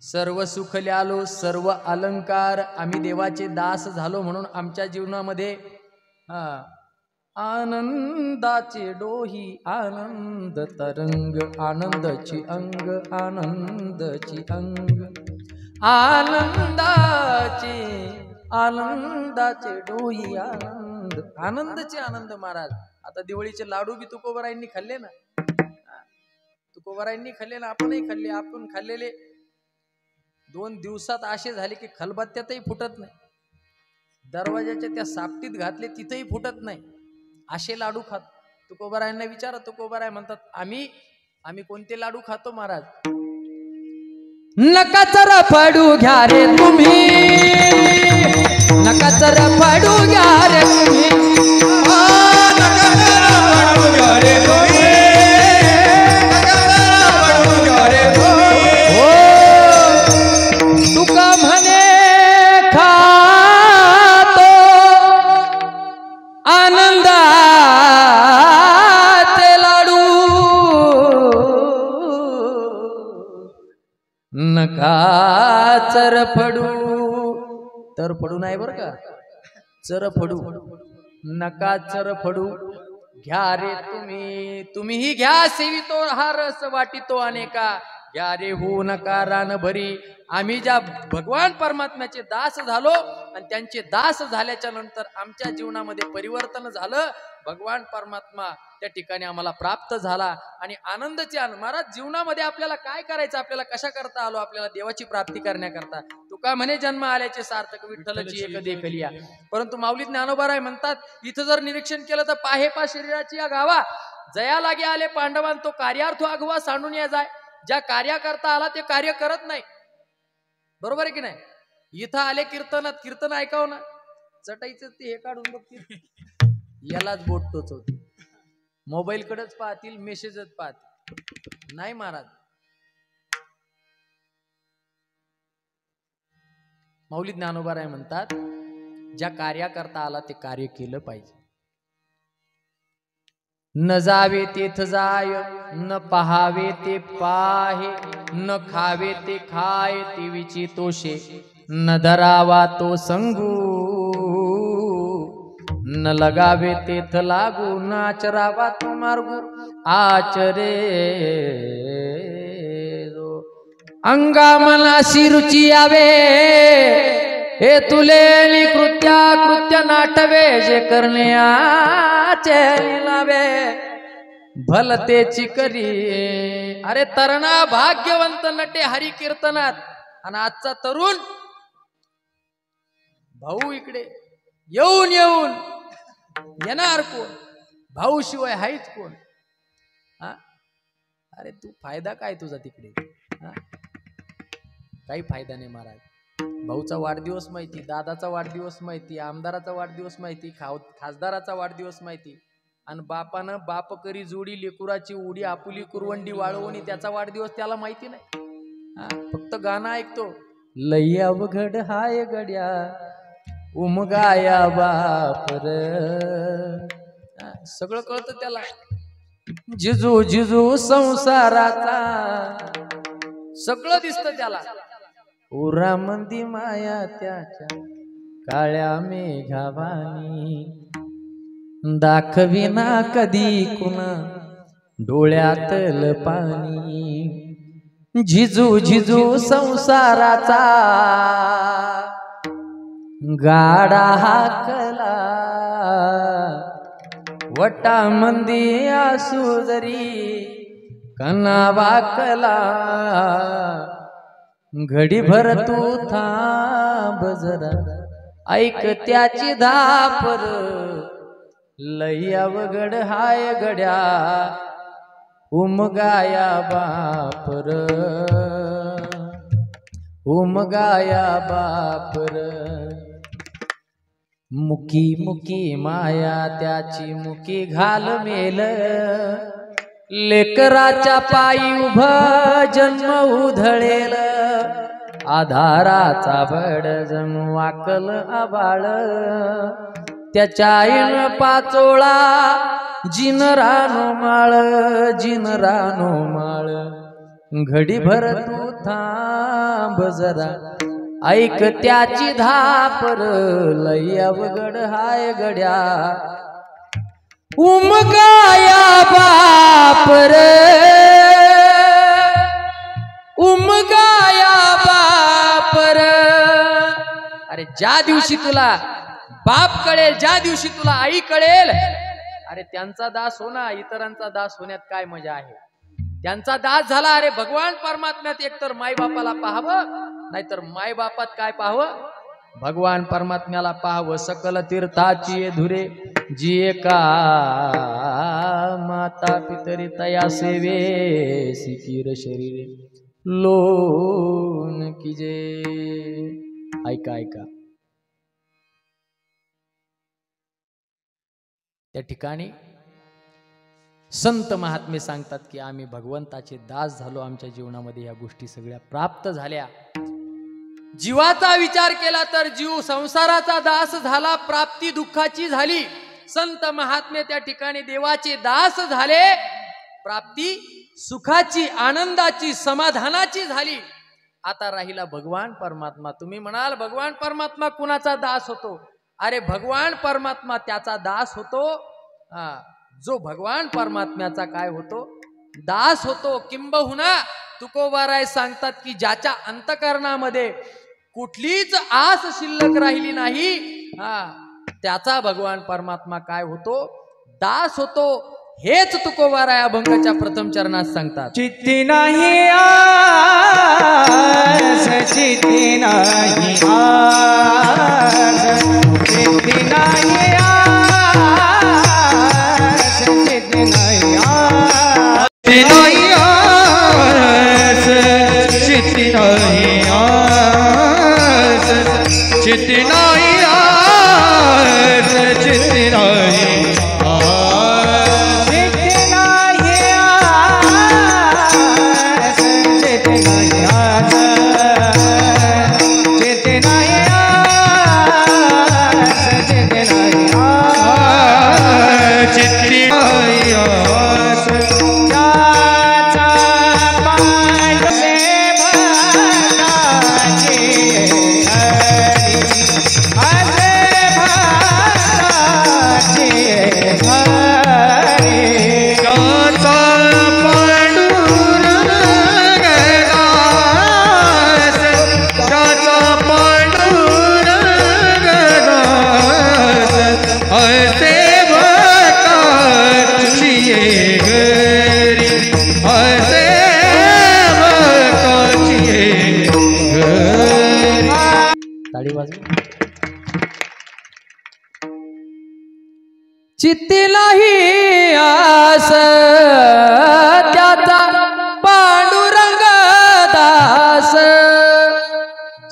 सर्व सुख ल्यालो, सर्व अलंकार, आम्ही देवाचे दास झालो म्हणून आमच्या जीवनामध्ये आनंदाचे डोही आनंद तरंग, आनंदाची अंग, आनंदाची अंग, आनंदाचे आनंदाचे डोही आनंद, आनंदाचे आनंद. महाराज आता दिवाळीचे लाडू बी तुकोबारायांनी खाल्ले ना, तुकोबारायांनी खाल्ले ना, आपणही खाल्ले. आपण खाल्लेले 2 दिवसात असे झाले की खलबत्त्यातही फुटत नाही, दरवाजाच्या त्या सापटीत घातले तिथेही फुटत नाही, असे लाडू खात. तुकोबारायांना विचारा, तुकोबाराय म्हणतात आम्ही कोणते लाडू खातो महाराज? नका चर पडू घ्या रे तुम्ही, नका चर पडू घ्या रे तुम्ही, नका जरा पडू घ्या रे तुम्ही, नका जरा पडू घ्या रे तुम्ही. हो तुका म्हणे खातो आनंदाचे लाडू, नका चरफडू, तर पडू नाही बर का, चरफडू नका चरफडू घ्या रे तुम्ही, तुम्हीही घ्या सेवितो हा रस वाटितो अनेका, घ्या रे होऊ नका रान भरी. आम्ही ज्या भगवान परमात्म्याचे दास झालो आणि त्यांचे दास झाल्याच्या नंतर आमच्या जीवनामध्ये परिवर्तन झालं, भगवान परमात्मा त्या ठिकाणी आम्हाला प्राप्त झाला आणि आनंदचे महाराज जीवनामध्ये आपल्याला काय करायचं, आपल्याला कशा करता आलो, आपल्याला देवाची प्राप्ती करण्याकरता. तुका म्हणे जन्म आल्याचे सार्थक विठ्ठलची एक देखलिया. परंतु माऊली ज्ञानोबाराय म्हणतात इथं जर निरीक्षण केलं तर पाहे पा शरीराची या गावा, जया लागे आले पांडवान तो कार्यार्थ आगवा सांडून या जाय. ज्या कार्याकरता आला ते कार्य करत नाही, बरोबर आहे की नाही. इथं आले कीर्तनात, कीर्तन ऐकाव ना, चटाईचं ते हे काढून बघतील, यालाच बोट टोचवतील, मोबाईल कडेच पाहतील, मेसेजच पाहतील. नाही महाराज, माऊली ज्ञानोबाराय म्हणतात ज्या कार्याकरता आला ते कार्य केलं पाहिजे. न जावे तेथ जाय, न पहावे ते पाहे, न खावे ते खाय तेवीची तोषे, न धरावा तो संगू, न लगावे तेथ लागू, न आचरावा तो मार्गू आचरे. अंगा मनाशी रुची यावे, हे तुले कृत्या कृत्य नाटवे, जे करणे आचे लावे भलतेची करी. अरे तरणा भाग्यवंत नटे हरी कीर्तनात, आणि आजचा तरुण भाऊ इकडे येऊन येऊन येणार कोण, भाऊ शिवाय हायच कोण. हा अरे तू फायदा काय तुझा तिकडे, काही फायदा नाही महाराज. भाऊचा वाढदिवस माहिती, दादाचा वाढदिवस माहिती, आमदाराचा वाढदिवस माहिती, खासदाराचा वाढदिवस माहिती, आणि बापानं बाप करी जोडी लेकुराची उडी आपुली कुरवंडी वाळवणी त्याचा वाढदिवस त्याला माहिती नाही. फक्त गाणं ऐकतो, लई अवघड हाय गड्या उमगाया बापर, सगळं कळतं त्याला. जिजू जिजू संसाराचा सगळं दिसतं त्याला. उरा मंदी माया त्याच्या काळ्या मेघावानी, दाखविना कधी कुणा डोळ्यातल पाणी. झिजू झिजू संसाराचा गाडा हाकला, वटा मंदी आसू जरी कना वाकला. घडी भर तू थांब जरा ऐक त्याची धापर, लई अवघड हाय गड्या उमगाया बापर, उमगाया बापर. मुकी मुकी माया त्याची मुकी घाल मेल, लेकराच्या पायी उभ जन्म उधळेल. आधाराचा बड जणू वाकल आबाळ, त्याच्या आईन पाचोळा जिन रानो माळ, जिन रानो माळ. घडी भर तू थांब जरा ऐक त्याची धापर, लई अवघड हाय गड्या उमगाया बापर, उमगाया बापर. अरे ज्या दिवशी तुला बाप कळेल, ज्या दिवशी तुला आई कळेल, अरे त्यांचा दास हो ना, इतरांचा दास होण्यात काय मजा आहे. त्यांचा दास झाला, अरे भगवान परमात्म्यात एकतर माय बापाला पाहावं, नाहीतर माय बापात काय पाहावं, भगवान परमात्म्याला पाहावं. सकल तीर्थाची धुरे जी का माता पितरी तया सेवे सिकीर शरीरे, लोन कीजे. ऐका ऐका. त्या ठिकाणी संत महात्मे सांगतात की आम्ही भगवंताचे दास झालो, आमच्या जीवनामध्ये या गोष्टी सगळ्या प्राप्त झाल्या. जीवाचा विचार केला तर जीव संसाराचा दास झाला, प्राप्ती दुःखाची झाली. संत महात्मे त्या ठिकाणी देवाचे दास झाले, प्राप्ती सुखाची, आनंदाची, समाधानाची झाली. आता राहिला भगवान परमात्मा. तुम्ही म्हणाल भगवान परमात्मा कुणाचा दास होतो? अरे भगवान परमात्मा त्याचा दास होतो जो भगवान परमात्म्याचा काय होतो? दास होतो. किंबहुना तुकोबाराय सांगतात की ज्याच्या अंतकरणामध्ये कुठलीच आस शिल्लक राहिली नाही, त्याचा भगवान परमात्मा काय होतो? दास होतो. हेच तुकोबाराय अभंगाच्या प्रथम चरणात सांगतात. चित्ती नाही आस, चित्ती नाही आस, चित्ती नाही आस, चित्ती नाही आस, चित्ती नाही आस, चित्ती नाही आस, चित्ती नाही चित्ती नाही आस त्याचा पांडुरंग दास.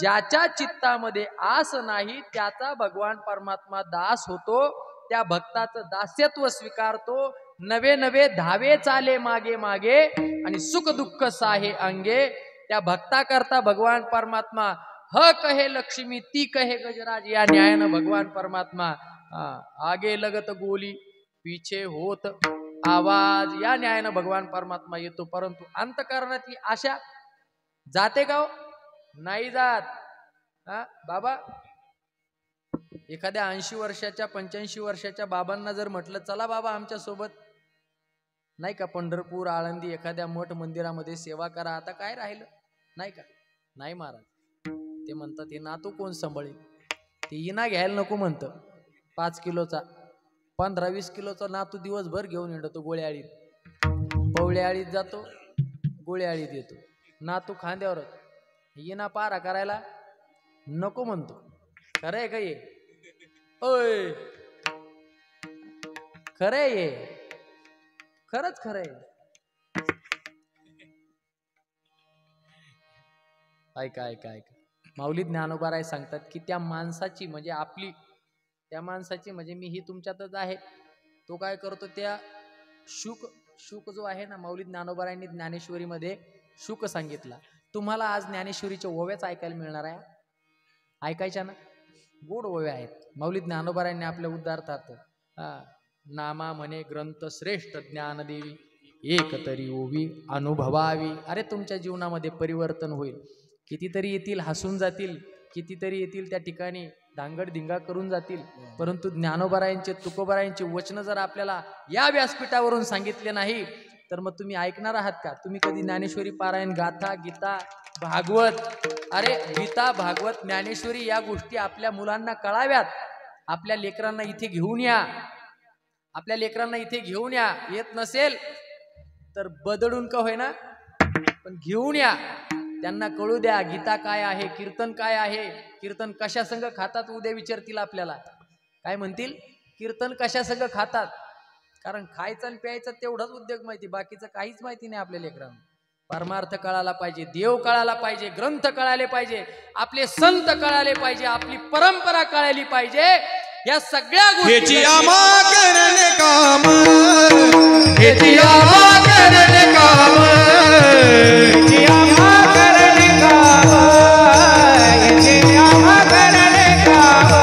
ज्याच्या चित्तामध्ये आस नाही त्याचा भगवान परमात्मा दास होतो. त्या भक्ताचं दास्यत्व स्वीकारतो. नवे नवे धावे चाले मागे मागे आणि सुख दुःख साहे अंगे. त्या भक्ता करता भगवान परमात्मा ह कहे लक्ष्मी ती कहे गजराज या न्यायानं भगवान परमात्मा आगे लगत गोली पीछे होत आवाज या न्यायानं भगवान परमात्मा येतो. परंतु अंतकरणातली आशा जाते का हो? नाही जात. बाबा एखाद्या 80 वर्षाच्या 85 वर्षाच्या बाबांना जर म्हटलं चला बाबा आमच्या सोबत नाही का पंढरपूर आळंदी एखाद्या मठ मंदिरामध्ये सेवा करा, आता काय राहिलं? नाही का? नाही महाराज. ते म्हणतात हे नातू कोण सांभाळेल? ते इना घ्यायला नको म्हणतं. 5 किलोचा 15-20 किलोचा नातू दिवसभर घेऊन येतो गोळ्याळीत. पवळ्याळीत जातो, गोळ्याळीत येतो. नातू खांद्यावर इना पारा करायला नको म्हणतो. खरं आहे का ये? ओय खरं आहे ये, खरंच खरं आहे. ऐका ऐका ऐका. माऊली ज्ञानोबाराय सांगतात की त्या माणसाची म्हणजे आपली, त्या माणसाची म्हणजे मी ही तुमच्यातच आहे. तो काय करतो त्या शुक जो आहे ना, माऊली ज्ञानोबारायांनी ज्ञानेश्वरीमध्ये शुक सांगितला. तुम्हाला आज ज्ञानेश्वरीच्या ओव्याच ऐकायला मिळणार आहे. ऐकायच्या ना? गोड ओव्या आहेत. माऊली ज्ञानोबारायांनी आपल्या उद्धारार्थ नामा म्हणे ग्रंथ श्रेष्ठ ज्ञानदेवी एक तरी ओवी अनुभवावी. अरे तुमच्या जीवनामध्ये परिवर्तन होईल. कितीतरी येतील हसून जातील, कितीतरी येतील त्या ठिकाणी धांगड धिंगा करून जातील, परंतु ज्ञानोबारायांचे तुकोबारायांचे वचन जर आपल्याला या व्यासपीठावरून सांगितले नाही तर मग तुम्ही ऐकणार आहात का? तुम्ही कधी ज्ञानेश्वरी पारायण, गाथा, गीता, भागवत, अरे गीता भागवत ज्ञानेश्वरी या गोष्टी आपल्या मुलांना कळाव्यात. आपल्या लेकरांना इथे घेऊन या, आपल्या लेकरांना इथे घेऊन या. येत नसेल तर बदडून का होईना पण घेऊन या. त्यांना कळू द्या गीता काय आहे, कीर्तन काय आहे, कीर्तन कशा संग खातात. उद्या विचारतील आपल्याला, काय म्हणतील? कीर्तन कशा संग खातात. कारण खायचं आणि प्यायचं तेवढाच उद्योग माहिती, बाकीचं काहीच माहिती नाही आपल्या लेकरांना. परमार्थ कळाला पाहिजे, देव कळाला पाहिजे, ग्रंथ कळाले पाहिजे, आपले संत कळाले पाहिजे, आपली परंपरा कळाली पाहिजे. या सगळ्या हेची गोष्टी आम्हा करणे काम, हेची आम्हा करणे काम, हेची आम्हा करणे काम, हेची आम्हा करणे काम.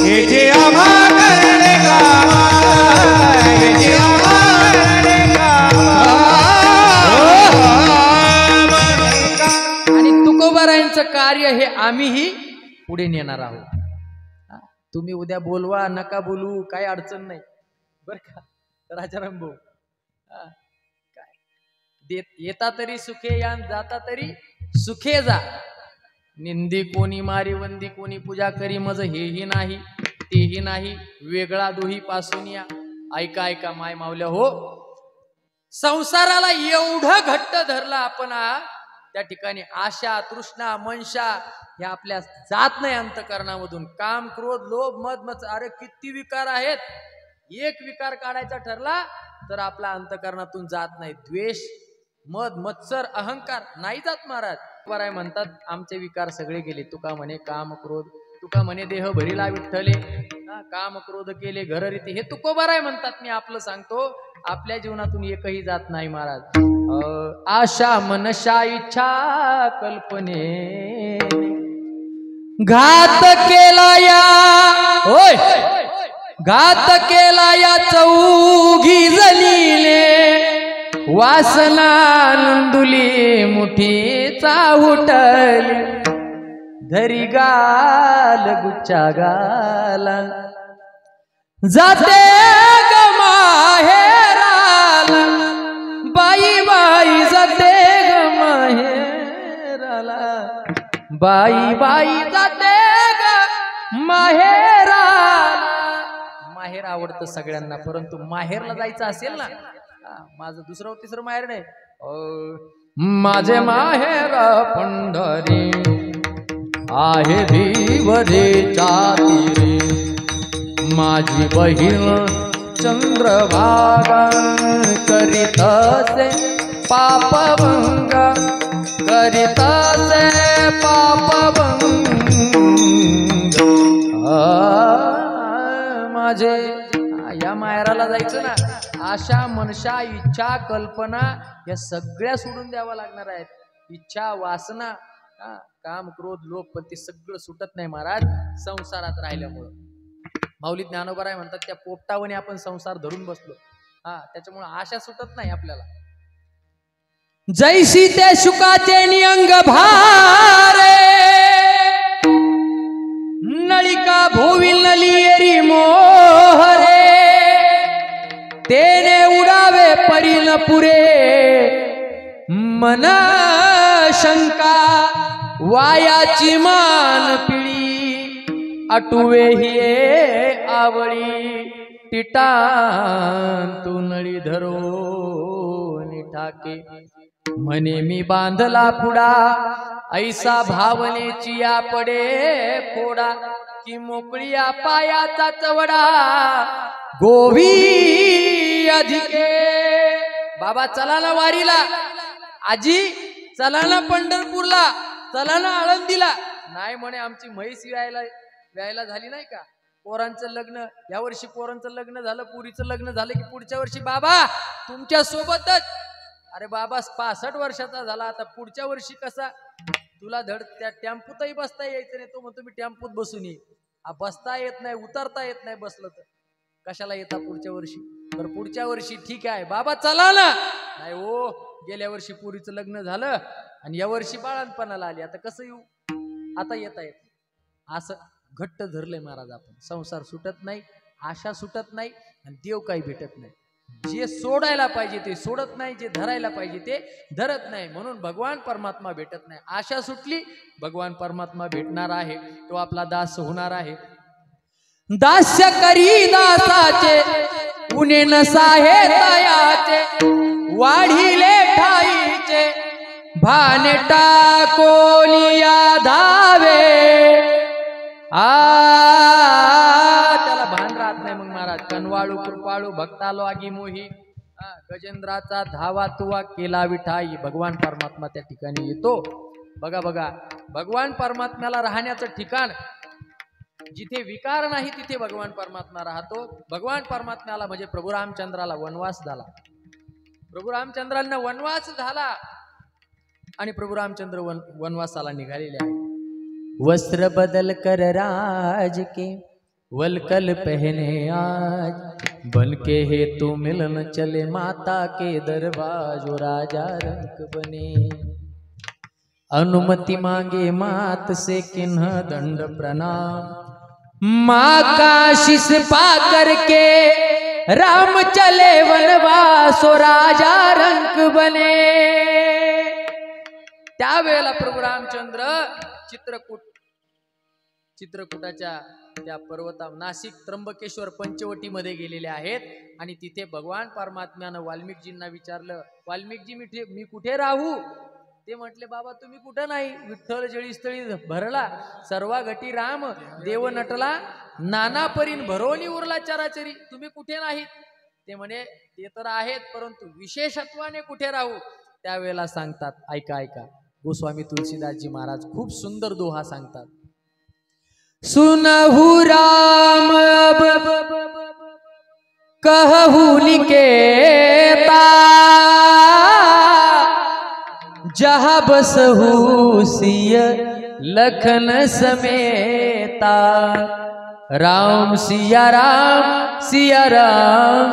हेची आम्हा करणे काम, हेची आम्हा करणे काम. आणि तुकोबारायांचं कार्य हे आम्हीही पुढे नेणार आहोत. हा, तुम्ही उद्या बोलवा नका बोलू काही अडचण नाही बर का राजाराम भाऊ. काय देत येता तरी सुखे या जाता तरी सुखे जा. निंदी कोणी मारी वंदी कोणी पूजा करी मज हेही नाही तेही नाही वेगळा दोही पासून या. ऐका ऐका माय मावल्या हो, संसाराला एवढं घट्ट धरलं आपण त्या ठिकाणी आशा तृष्णा मनशा ह्या आपल्या जात नाही अंतकरणामधून. काम क्रोध लोभ मद मच अरे किती विकार आहेत. एक विकार काढायचा ठरला तर आपला अंतकरणातून जात नाही. द्वेष मद मत्सर अहंकार नाही जात महाराज. बराय म्हणतात आमचे विकार सगळे गेले. तुका म्हणे काम क्रोध, तुका म्हणे देह भरीला विठ्ठले, काम क्रोध केले घर रीती, हे तुकोबाराय म्हणतात. मी आपलं सांगतो आपल्या जीवनातून एकही जात नाही महाराज. आशा मनशा इच्छा कल्पने घात केला या, होय घात केला या चौघी जलीले, वासना नंदुली मुठीचा उठली, धरी गाल गुच्चा गाला, जाते ग माहेराला, बाई बाई जाते ग माहेराला, बाई बाई जाते ग माहेराला. माहेर आवडतं सगळ्यांना, परंतु माहेरला जायचं असेल ना, माझं दुसरं तिसरं माहेर नाही. माझे माहेर पंढरी आहे भिवरेच्या तीरे, माझी बहीण चंद्रभागा करीत असे पापभंग, करीत असे पापभंग. माझे या माहेराला जायचं ना, आशा मनशा इच्छा कल्पना या सगळ्या सोडून द्यावा लागणार आहेत. इच्छा वासना काम क्रोध लोभ पण ते सगळं सुटत नाही महाराज संसारात राहिल्यामुळं. माऊली ज्ञानोबराय म्हणतात त्या पोपटावने आपण संसार धरून बसलो. त्याच्यामुळे आशा सुटत नाही आपल्याला. जैसी ते शुकाचे निअंग भारे, नळिका भोवी नलियरी मोहरे, तेने उडावे परिल पुरे, मन शंका वायाची मान पिळी, अटुवे ही आवळी, टिटान तू नळी धरो निठाके, म्हणे मी बांधला पुडा, ऐसा भावनेची या पडे फोडा, की मोकळीया पायाचा चवडा, गोवी अधिके. बाबा चला ना वारीला, आजी चला ना पंढरपूरला, चला ना आळंदीला. नाही म्हणे आमची म्हैस व्यायला झाली नाही का, पोरांचं लग्न यावर्षी पोरांचं लग्न झालं, पुरीचं लग्न झालं की पुढच्या वर्षी बाबा तुमच्या सोबतच. अरे बाबा 65 वर्षाचा झाला, आता पुढच्या वर्षी कसा तुला धड त्या टेम्पूतही बसता यायचं नाही. तो म्हणतो मी टेम्पूत बसून ये. बसता येत नाही उतरता येत नाही, बसलं तर कशाला येता पुढच्या वर्षी. तर पुढच्या वर्षी ठीक आहे बाबा चला ना. नाही हो, गेल्या वर्षी पुरीचं लग्न झालं आणि या वर्षी बाळणपणाला आली, आता कसं येऊ, आता येता येत. असं घट्ट धरलंय महाराज आपण. संसार सुटत नाही, आशा सुटत नाही आणि देव काही भेटत नाही. जे सोडायला पाहिजे ते सोडत नाही, जे धरायला पाहिजे ते धरत नाही. म्हणून भगवान परमात्मा भेटत नाही. आशा सुटली, भगवान परमात्मा भेटणार आहे, तो आपला दास होणार आहे. दास्य करी दासाचे उणे नसाहे तयाचे, वाढिले ठाईचे भाने टाकोलिया धावे. कृपाळू कृपाळू भक्तालो आगी मोही गजेंद्राचा धावा तुवा केला विठाई. भगवान परमात्मा त्या ठिकाणी येतो. बघा बघा, भगवान परमात्म्याला राहण्याचं ठिकाण जिथे विकार नाही तिथे भगवान परमात्मा राहतो. भगवान परमात्म्याला म्हणजे प्रभू रामचंद्राला वनवास झाला. प्रभू रामचंद्रांना वनवास झाला आणि प्रभू रामचंद्र वनवासाला निघालेले आहे. वस्त्र बदल कर राज के वलकल पहने आज, बन के हे तू मिलन चले माता के दरबाजो राजा रंग बने. अनुमति मांगे मात से किन्ह दंड प्रणाम, माँ का आशीष पा करके राम चले वनवासो राजा रंग बने. त्यावेळेला प्रभू रामचंद्र चित्रकूटाच्या त्या पर्वता नाशिक त्र्यंबकेश्वर पंचवटीमध्ये गेलेले आहेत आणि तिथे भगवान परमात्म्यानं वाल्मिकजींना विचारलं, वाल्मिकजी मी कुठे राहू? ते म्हटले, बाबा तुम्ही कुठं नाही, विठ्ठल जळीस्थळी भरला सर्वा घटी राम, देव नटला नाना परीन भरोनी उरला चराचरी, तुम्ही कुठे नाहीत? ते म्हणे ते तर आहेत, परंतु विशेषत्वाने कुठे राहू? त्यावेळेला सांगतात, ऐका ऐका, गोस्वामी तुलसीदासजी महाराज खूप सुंदर दोहा सांगतात. सुनहु राम कहु निकेता, जहाँ बसहु सिय लखन समेता. राम सिया राम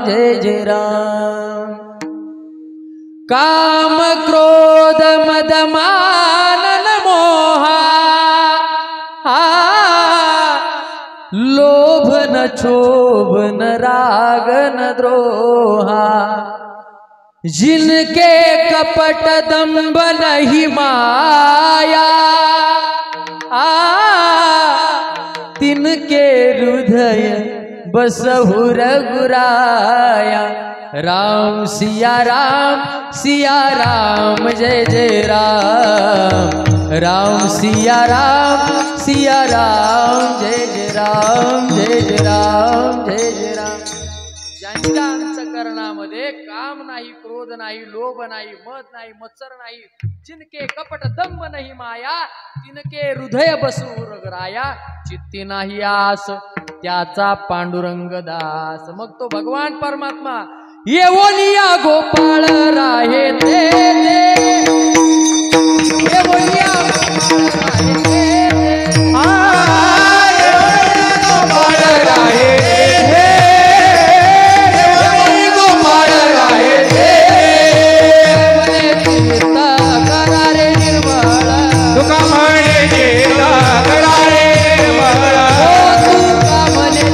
जय जय राम. काम क्रोध मद मानन मोहा, लोभ न क्षोभ न राग न द्रोहा. जिनके कपट दंभ नहीं माया, तिनके हृदय बसहु रघुराया. राम सिया राम जय जय राम. राम सिया राम जय जय राम जय जय राम जय जय राम. ज्यांच्या अंतःकरणामध्ये काम नाही, क्रोध नाही, लोभ नाही, मद नाही, मत्सर नाही, जिनके कपट दंभ नाही माया, तिनके हृदय बसू रगराया. चित्ती नाही आस त्याचा पांडुरंग दास. मग तो भगवान परमात्मा येवोलिया गोपाळ राहे ते, येवोलिया गोपाळ राहे ते, गोपाळ राहे ते. करारे निर्मळ तुका म्हणे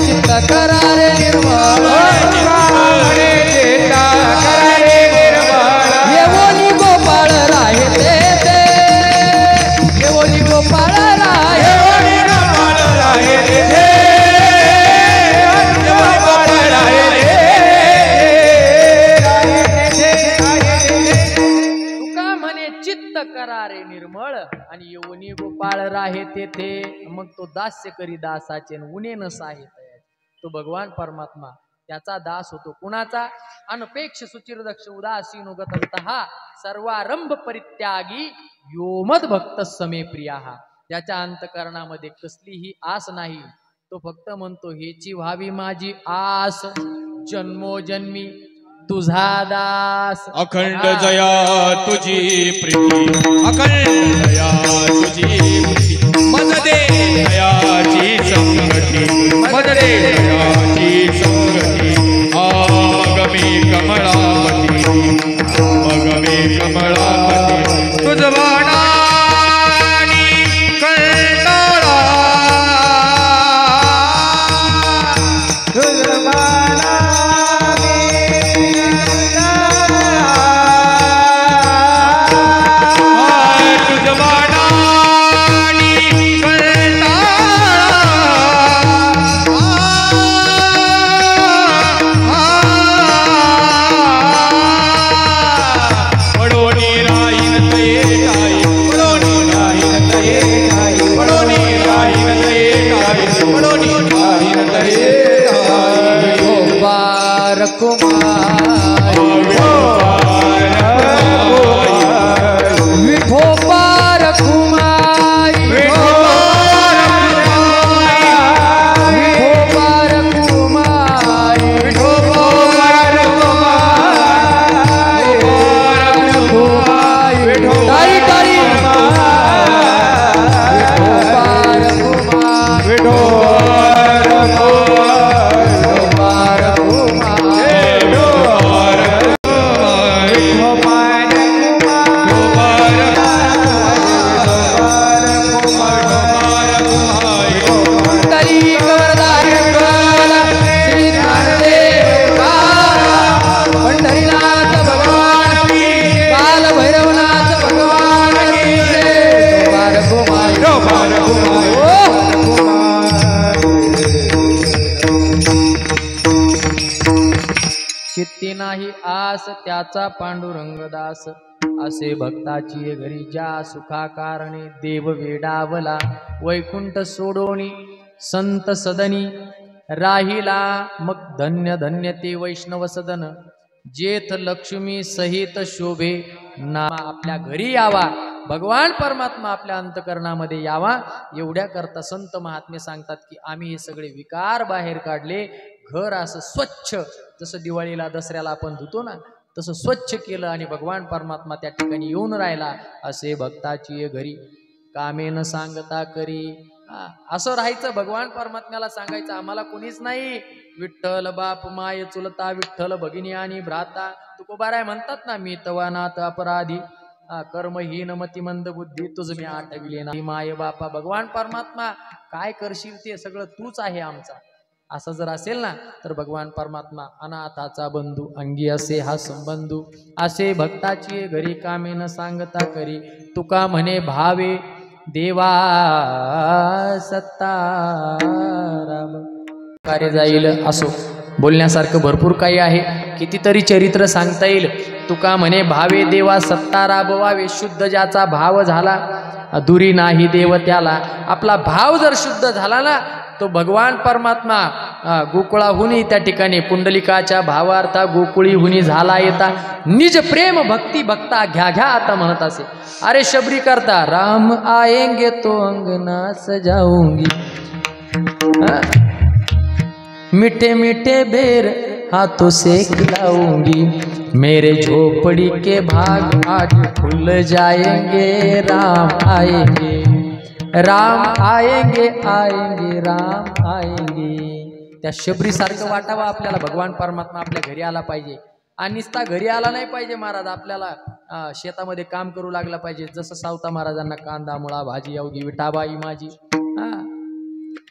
चित्त करारे निर्मळ, तुका म्हणे चित्त करारे निर्मळ. येवोली गोपाळ राहे ते, येवोली गोपाळ राहे, तुका म्हणे चित्त करारे निर्मळ आणि येवोनी गोपाळ राहे तेथे. मग तो दास्य करी दासाचे उणे न साहित्य. तो भगवान परमात्मा त्याचा दास होतो. कुणाचा? अनपेक्ष सुचिर दक्ष उदासीनो गतंतः सर्वारंभ परित्यागी योमद भक्त समे प्रिया. ज्याच्या अंतकरणामध्ये कसलीही आस नाही, तो फक्त म्हणतो हेची व्हावी माझी आस, जन्मोजन्मी तुझा दास. अखंड जया तुझी प्रीती, अखंड जया तुझी प्रीती, मद दे दयाची संगती, मद दे दयाची संगती. आगमी कमळावती, आगमी कमळावती, तुझ वाणानी कंटाळा, तुझ वाणानी कंटाळा. नाही आस त्याचा पांडुरंगदास असे भक्ताची घरी ज्या सुखा कारणे देव वेडावला वैकुंठ सोडोनी संत सदनी राहिला मग धन्य धन्य ते वैष्णव सदन जेथ लक्ष्मी सहित शोभे ना आपल्या घरी यावा भगवान परमात्मा आपल्या अंतकरणामध्ये यावा एवढ्या करता संत महात्मे सांगतात की आम्ही हे सगळे विकार बाहेर काढले घर असं स्वच्छ जसं दिवाळीला दसऱ्याला आपण धुतो ना तसं स्वच्छ केलं आणि भगवान परमात्मा त्या ठिकाणी येऊन राहिला असे भक्ताची घरी कामेन सांगता करी असं राहायचं भगवान परमात्म्याला सांगायचं आम्हाला कोणीच नाही विठ्ठल बाप माय चुलता विठ्ठल भगिनी आणि भ्राता तुकोबाराय म्हणतात ना मी तवा नाथ अपराधी कर्महीन मती मंद बुद्धी तुझ मी आठविले नाही माय बापा भगवान परमात्मा काय करशील ते सगळं तूच आहे आमचा असं जर असेल ना तर भगवान परमात्मा अनाथाचा बंधू अंगी असे हा संबंधू असे भक्ताची घरी कामे न सांगता करी तुका म्हणे भावे देवा सत्ताराम कार्य जाईल असो बोलण्यासारखं भरपूर काही आहे कितीतरी चरित्र सांगता येईल तुका म्हणे भावे देवा सत्ता राबवावे शुद्ध ज्याचा भाव झाला दुरी नाही देव त्याला आपला भाव जर शुद्ध झाला ना तो भगवान परमात्मा गोकुळाहुनी त्या ठिकाणी पुंडलिकाच्या भावार्था गोकुळीहुनी झाला येता निज प्रेम भक्ती भक्ता घ्या घ्या आता म्हणत असे अरे शबरी करता राम आएंगे तो अंगना सजाऊंगी मीठे मीठे बेर हाथों से खिलाऊंगी मेरे झोपड़ी के भाग आज खुल जाएंगे राम आएंगे राम आएंगे आएंगे राम आएंगे त्या शबरी सारखं वाटावं आपल्याला भगवान परमात्मा आपल्या घरी आला पाहिजे आणि नुसता घरी आला नाही पाहिजे महाराज आपल्याला शेतामध्ये काम करू लागला पाहिजे जसं सावता महाराजांना कांदा मुळा भाजी अवघी विठाबाई माझी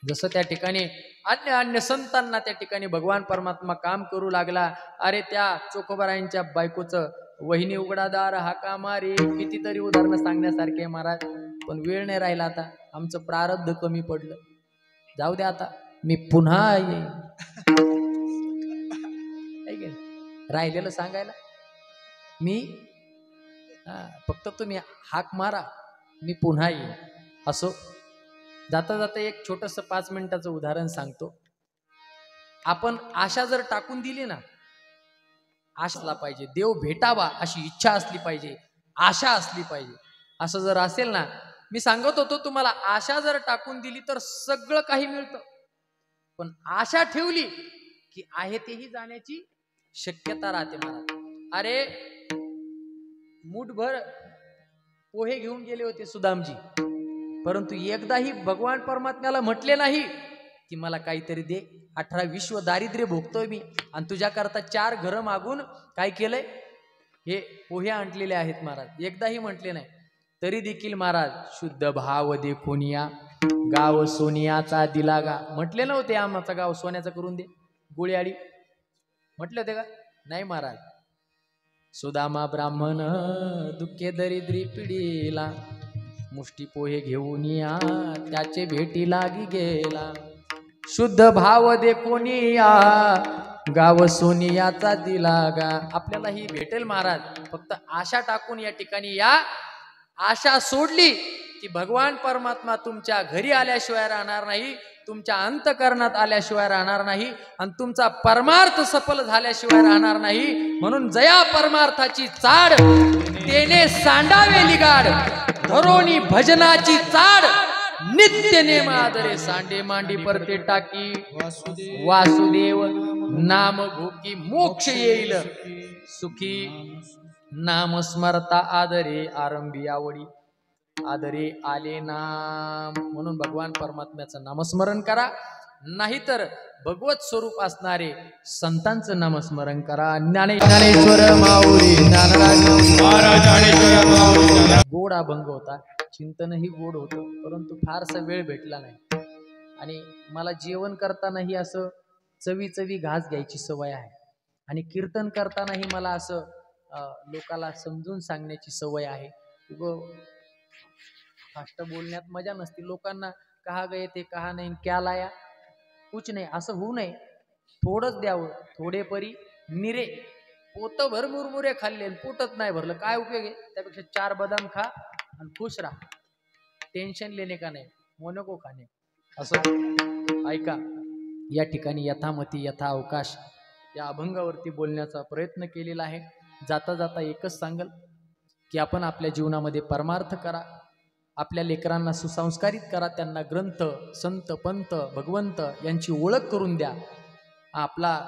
जसं त्या ठिकाणी अन्य अन्य संतांना त्या ठिकाणी भगवान परमात्मा काम करू लागला अरे त्या चोखोबारायांच्या बायकोचं वहिनी उघडादार हाका मारे कितीतरी उदाहरणं सांगण्यासारखे महाराज पण वेळ नाही राहिला आता आमचं प्रारब्ध कमी पडलं जाऊ द्या आता मी पुन्हा येईन राहिलेलं सांगायला मी फक्त तुम्ही हाक मारा मी पुन्हा येईन असो जाता जाता एक छोटंसं 5 मिनिटाचं उदाहरण सांगतो आपण आशा जर टाकून दिली ना आशला पाहिजे देव भेटावा अशी इच्छा असली पाहिजे आशा असली पाहिजे असं जर असेल ना मी सांगत होतो तुम्हाला आशा जर टाकून दिली तर सगळं काही मिळतं पण आशा ठेवली की आहे तेही जाण्याची शक्यता राहते महाराज अरे मुठभर पोहे घेऊन गेले होते सुदामजी परंतु एकदाही भगवान परमात्म्याला म्हटले नाही की मला काहीतरी दे 18 विश्व दारिद्र्य भोगतोय मी आणि तुझ्याकरता 4 घरं मागून काय केलंय हे पोहे आणलेले आहेत महाराज एकदाही म्हटले नाही तरी देखील महाराज शुद्ध भाव देखून या गाव सोनियाचा दिला गा म्हटले नव्हते आमचा गाव सोन्याचा करून दे गोळीआडी म्हटले होते का नाही महाराज सुदामा ब्राह्मण दुःखे दरिद्री पिढीला मुष्टी पोहे घेऊन या त्याचे भेटी लागी गेला शुद्ध भाव देखून या गाव सोनियाचा दिला गा आपल्याला ही भेटेल महाराज फक्त आशा टाकून या ठिकाणी या आशा सोडली की भगवान परमात्मा तुमच्या घरी आल्याशिवाय राहणार नाही तुमच्या अंतकरणात आल्याशिवाय राहणार नाही आणि तुमचा परमार्थ सफल झाल्याशिवाय राहणार नाही म्हणून जया परमार्थाची चाड तेने सांडावे लिगाड धरोनी भजनाची चाड नित्य नेम आदरे सांडे मांडी परते टाकी वासुदेव नाम घोकी मोक्ष येईल सुखी नाम स्मरता आदरे आरंभी आवडी आदरे आले नाम म्हणून भगवान परमात्म्याचं नामस्मरण करा नाहीतर भगवत स्वरूप असणारे संतांचं नामस्मरण करा ज्ञानेश्वर माऊली गोड अभंग होता चिंतनही गोड होतं परंतु फारसा वेळ भेटला नाही आणि मला जेवण करतानाही असं चवी चवी घास घ्यायची सवय आहे आणि कीर्तन करतानाही मला असं लोकाला समजून सांगण्याची सवय आहे फास्ट बोलण्यात मजा नसते लोकांना कहा गए ते कहा नाही क्या लाया कुछ नाही असं होऊ नये थोडंच द्यावं थोडे परी निरे पोतभर मुरमुरे खाल्ले आणि पोटच नाही भरलं, काय उपयोग आहे? त्यापेक्षा 4 बदाम खा आणि खुश राहा. टेन्शन लेणे का नाही, मोनको खाणे. असं ऐका, या ठिकाणी यथामती यथा अवकाश या अभंगावरती बोलण्याचा प्रयत्न केलेला आहे. जाता जाता एकच सांगल की आपण आपल्या जीवनामध्ये परमार्थ करा, आपल्या लेकरांना सुसंस्कारित करा, त्यांना ग्रंथ, संत, पंत, भगवंत यांची ओळख करून द्या. आपला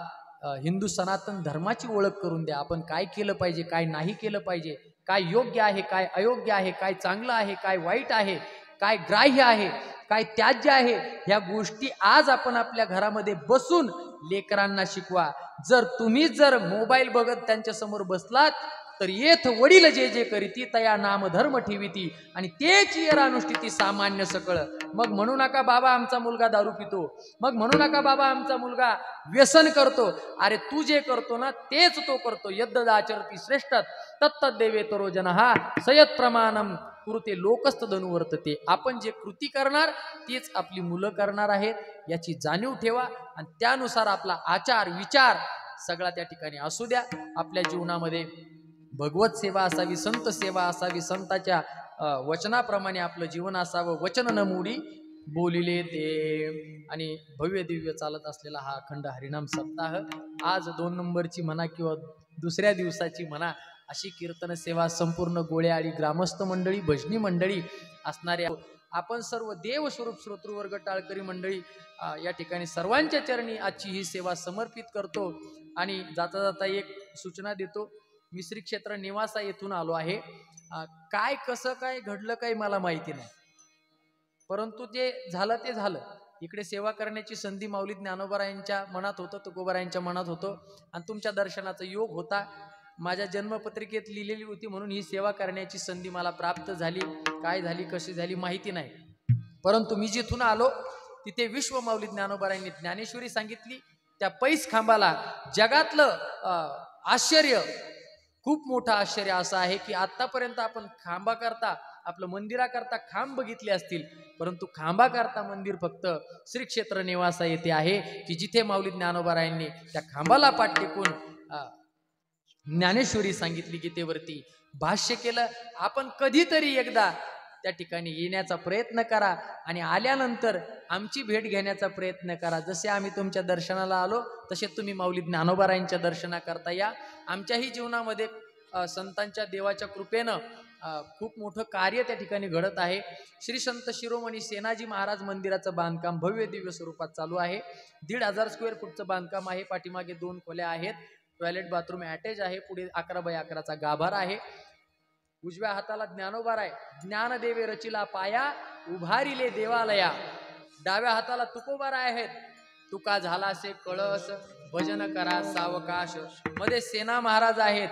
हिंदू सनातन धर्माची ओळख करून द्या. आपण काय केलं पाहिजे, काय नाही केलं पाहिजे, काय योग्य आहे, काय अयोग्य आहे, काय चांगलं आहे, काय वाईट आहे, काय ग्राह्य आहे, काय त्याज्य आहे, ह्या गोष्टी आज आपण आपल्या घरामध्ये बसून लेकरांना शिकवा. जर तुम्ही जर मोबाईल बघत त्यांच्या समोर बसलात तर येथ वडील जे जे करीती तया नाम धर्म ठेविती आणि तेच अनुष्ठिती सामान्य सकळ. मग म्हणू नका बाबा आमचा मुलगा दारू पितो, मग म्हणू नका बाबा आमचा मुलगा व्यसन करतो. अरे तू जे करतो ना तेच तो करतो. यद्दाचरती श्रेष्ठ तत्तदेवेतरो जनहा सयत प्रमाणम कुरुते लोकस्त धनुवर्तते. आपण जे कृती करणार तेच आपली मुलं करणार आहेत याची जाणीव ठेवा आणि त्यानुसार आपला आचार विचार सगळा त्या ठिकाणी असू द्या. आपल्या जीवनामध्ये भगवत सेवा असावी, संत सेवा असावी, संताच्या वचनाप्रमाणे आपलं जीवन असावं. वचन न मोडी बोलिले ते. आणि भव्य दिव्य चालत असलेला हा अखंड हरिनाम सप्ताह आज 2 नंबरची म्हणा किंवा दुसऱ्या दिवसाची म्हणा अशी कीर्तन सेवा संपूर्ण गोळ्याआळी ग्रामस्थ मंडळी, भजनी मंडळी असणारे आपण सर्व देवस्वरूप श्रोतृवर्ग टाळकरी मंडळी या ठिकाणी सर्वांच्या चरणी आजची ही सेवा समर्पित करतो. आणि जाता जाता एक सूचना देतो. मी श्री क्षेत्र निवासा येथून आलो आहे. काय कसं काय घडलं काही मला माहिती नाही, परंतु जे झालं ते झालं. इकडे सेवा करण्याची संधी माऊली ज्ञानोबारायांच्या मनात होतं, तुकोबारायांच्या मनात होतं आणि तुमच्या दर्शनाचा योग होता. माझ्या जन्मपत्रिकेत लिहिलेली होती म्हणून ही सेवा करण्याची संधी मला प्राप्त झाली. काय झाली कशी झाली माहिती नाही, परंतु मी जिथून आलो तिथे विश्व माऊली ज्ञानोबारायांनी ज्ञानेश्वरी सांगितली. त्या पैस खांबाला जगातलं आश्चर्य, खूप मोठं आश्चर्य असं आहे की आतापर्यंत आपण खांबा करता आपलं मंदिराकरता खांब बघितले असतील, परंतु खांबा करता मंदिर फक्त श्री क्षेत्र निवासा येथे आहे की जिथे माऊली ज्ञानोबारायांनी त्या खांबाला पाठ टेकून ज्ञानेश्वरी सांगितली, गीतेवरती भाष्य केलं. आपण कधीतरी एकदा त्या ठिकाणी येण्याचा प्रयत्न करा आणि आल्यानंतर आमची भेट घेण्याचा प्रयत्न करा. जसे आम्ही तुमच्या दर्शनाला आलो तसे तुम्ही माऊली ज्ञानोबारायांच्या दर्शनाकरता या. आमच्याही जीवनामध्ये संतांच्या देवाच्या कृपेनं खूप मोठं कार्य त्या ठिकाणी घडत आहे. श्री संत शिरोमणी सेनाजी महाराज मंदिराचं बांधकाम भव्य दिव्य स्वरूपात चालू आहे. 1,500 स्क्वेअर फूटचं बांधकाम आहे. पाठीमागे 2 खोल्या आहेत, टॉयलेट बाथरूम अटॅच आहे, पुढे 11x11चा गाभारा आहे. उजव्या हाताला ज्ञानोबार आहे. ज्ञानदेवे रचिला पाया उभारिले देवालया. डाव्या हाताला तुकोबार आहेत. तुका झालासे कळस भजन करा सावकाश. मध्ये सेना महाराज आहेत.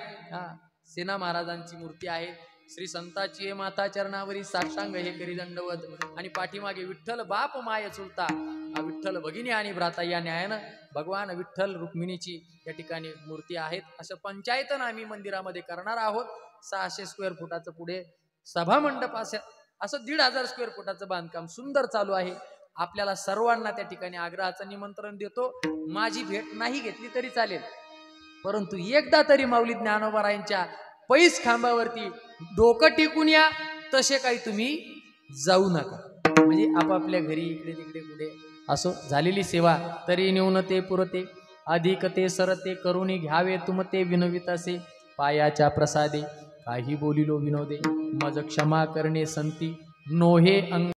सेना महाराजांची मूर्ती आहे. श्री संताची माता चरणावरी साष्टांग हे करी दंडवत. आणि पाठीमागे विठ्ठल बाप माय चुलता, विठ्ठल भगिनी आणि भ्राता या न्यायानं भगवान विठ्ठल रुक्मिणीची या ठिकाणी मूर्ती आहेत. असं पंचायतन आम्ही मंदिरामध्ये करणार आहोत. 600 स्क्वेअर फुटाचं पुढे सभा मंडप असं 1,500 स्क्वेअर फुटाचं बांधकाम सुंदर चालू आहे. आपल्याला सर्वांना त्या ठिकाणी आग्रहाचं निमंत्रण देतो. माझी भेट नाही घेतली तरी चालेल, परंतु एकदा तरी माऊली ज्ञानोबारायांच्या पैस खांबावरती डोकं टेकून या. तसे काही तुम्ही जाऊ नका. म्हणजे आपापल्या घरी इकडे तिकडे कुठे असो. झालेली सेवा तरी न्यूनते पुरते अधिक ते सरते करुणी घ्यावे तुमते विनवित असे. पायाच्या प्रसादे काही बोलिलो विनोदे मज क्षमा करणे संती नोहे अंग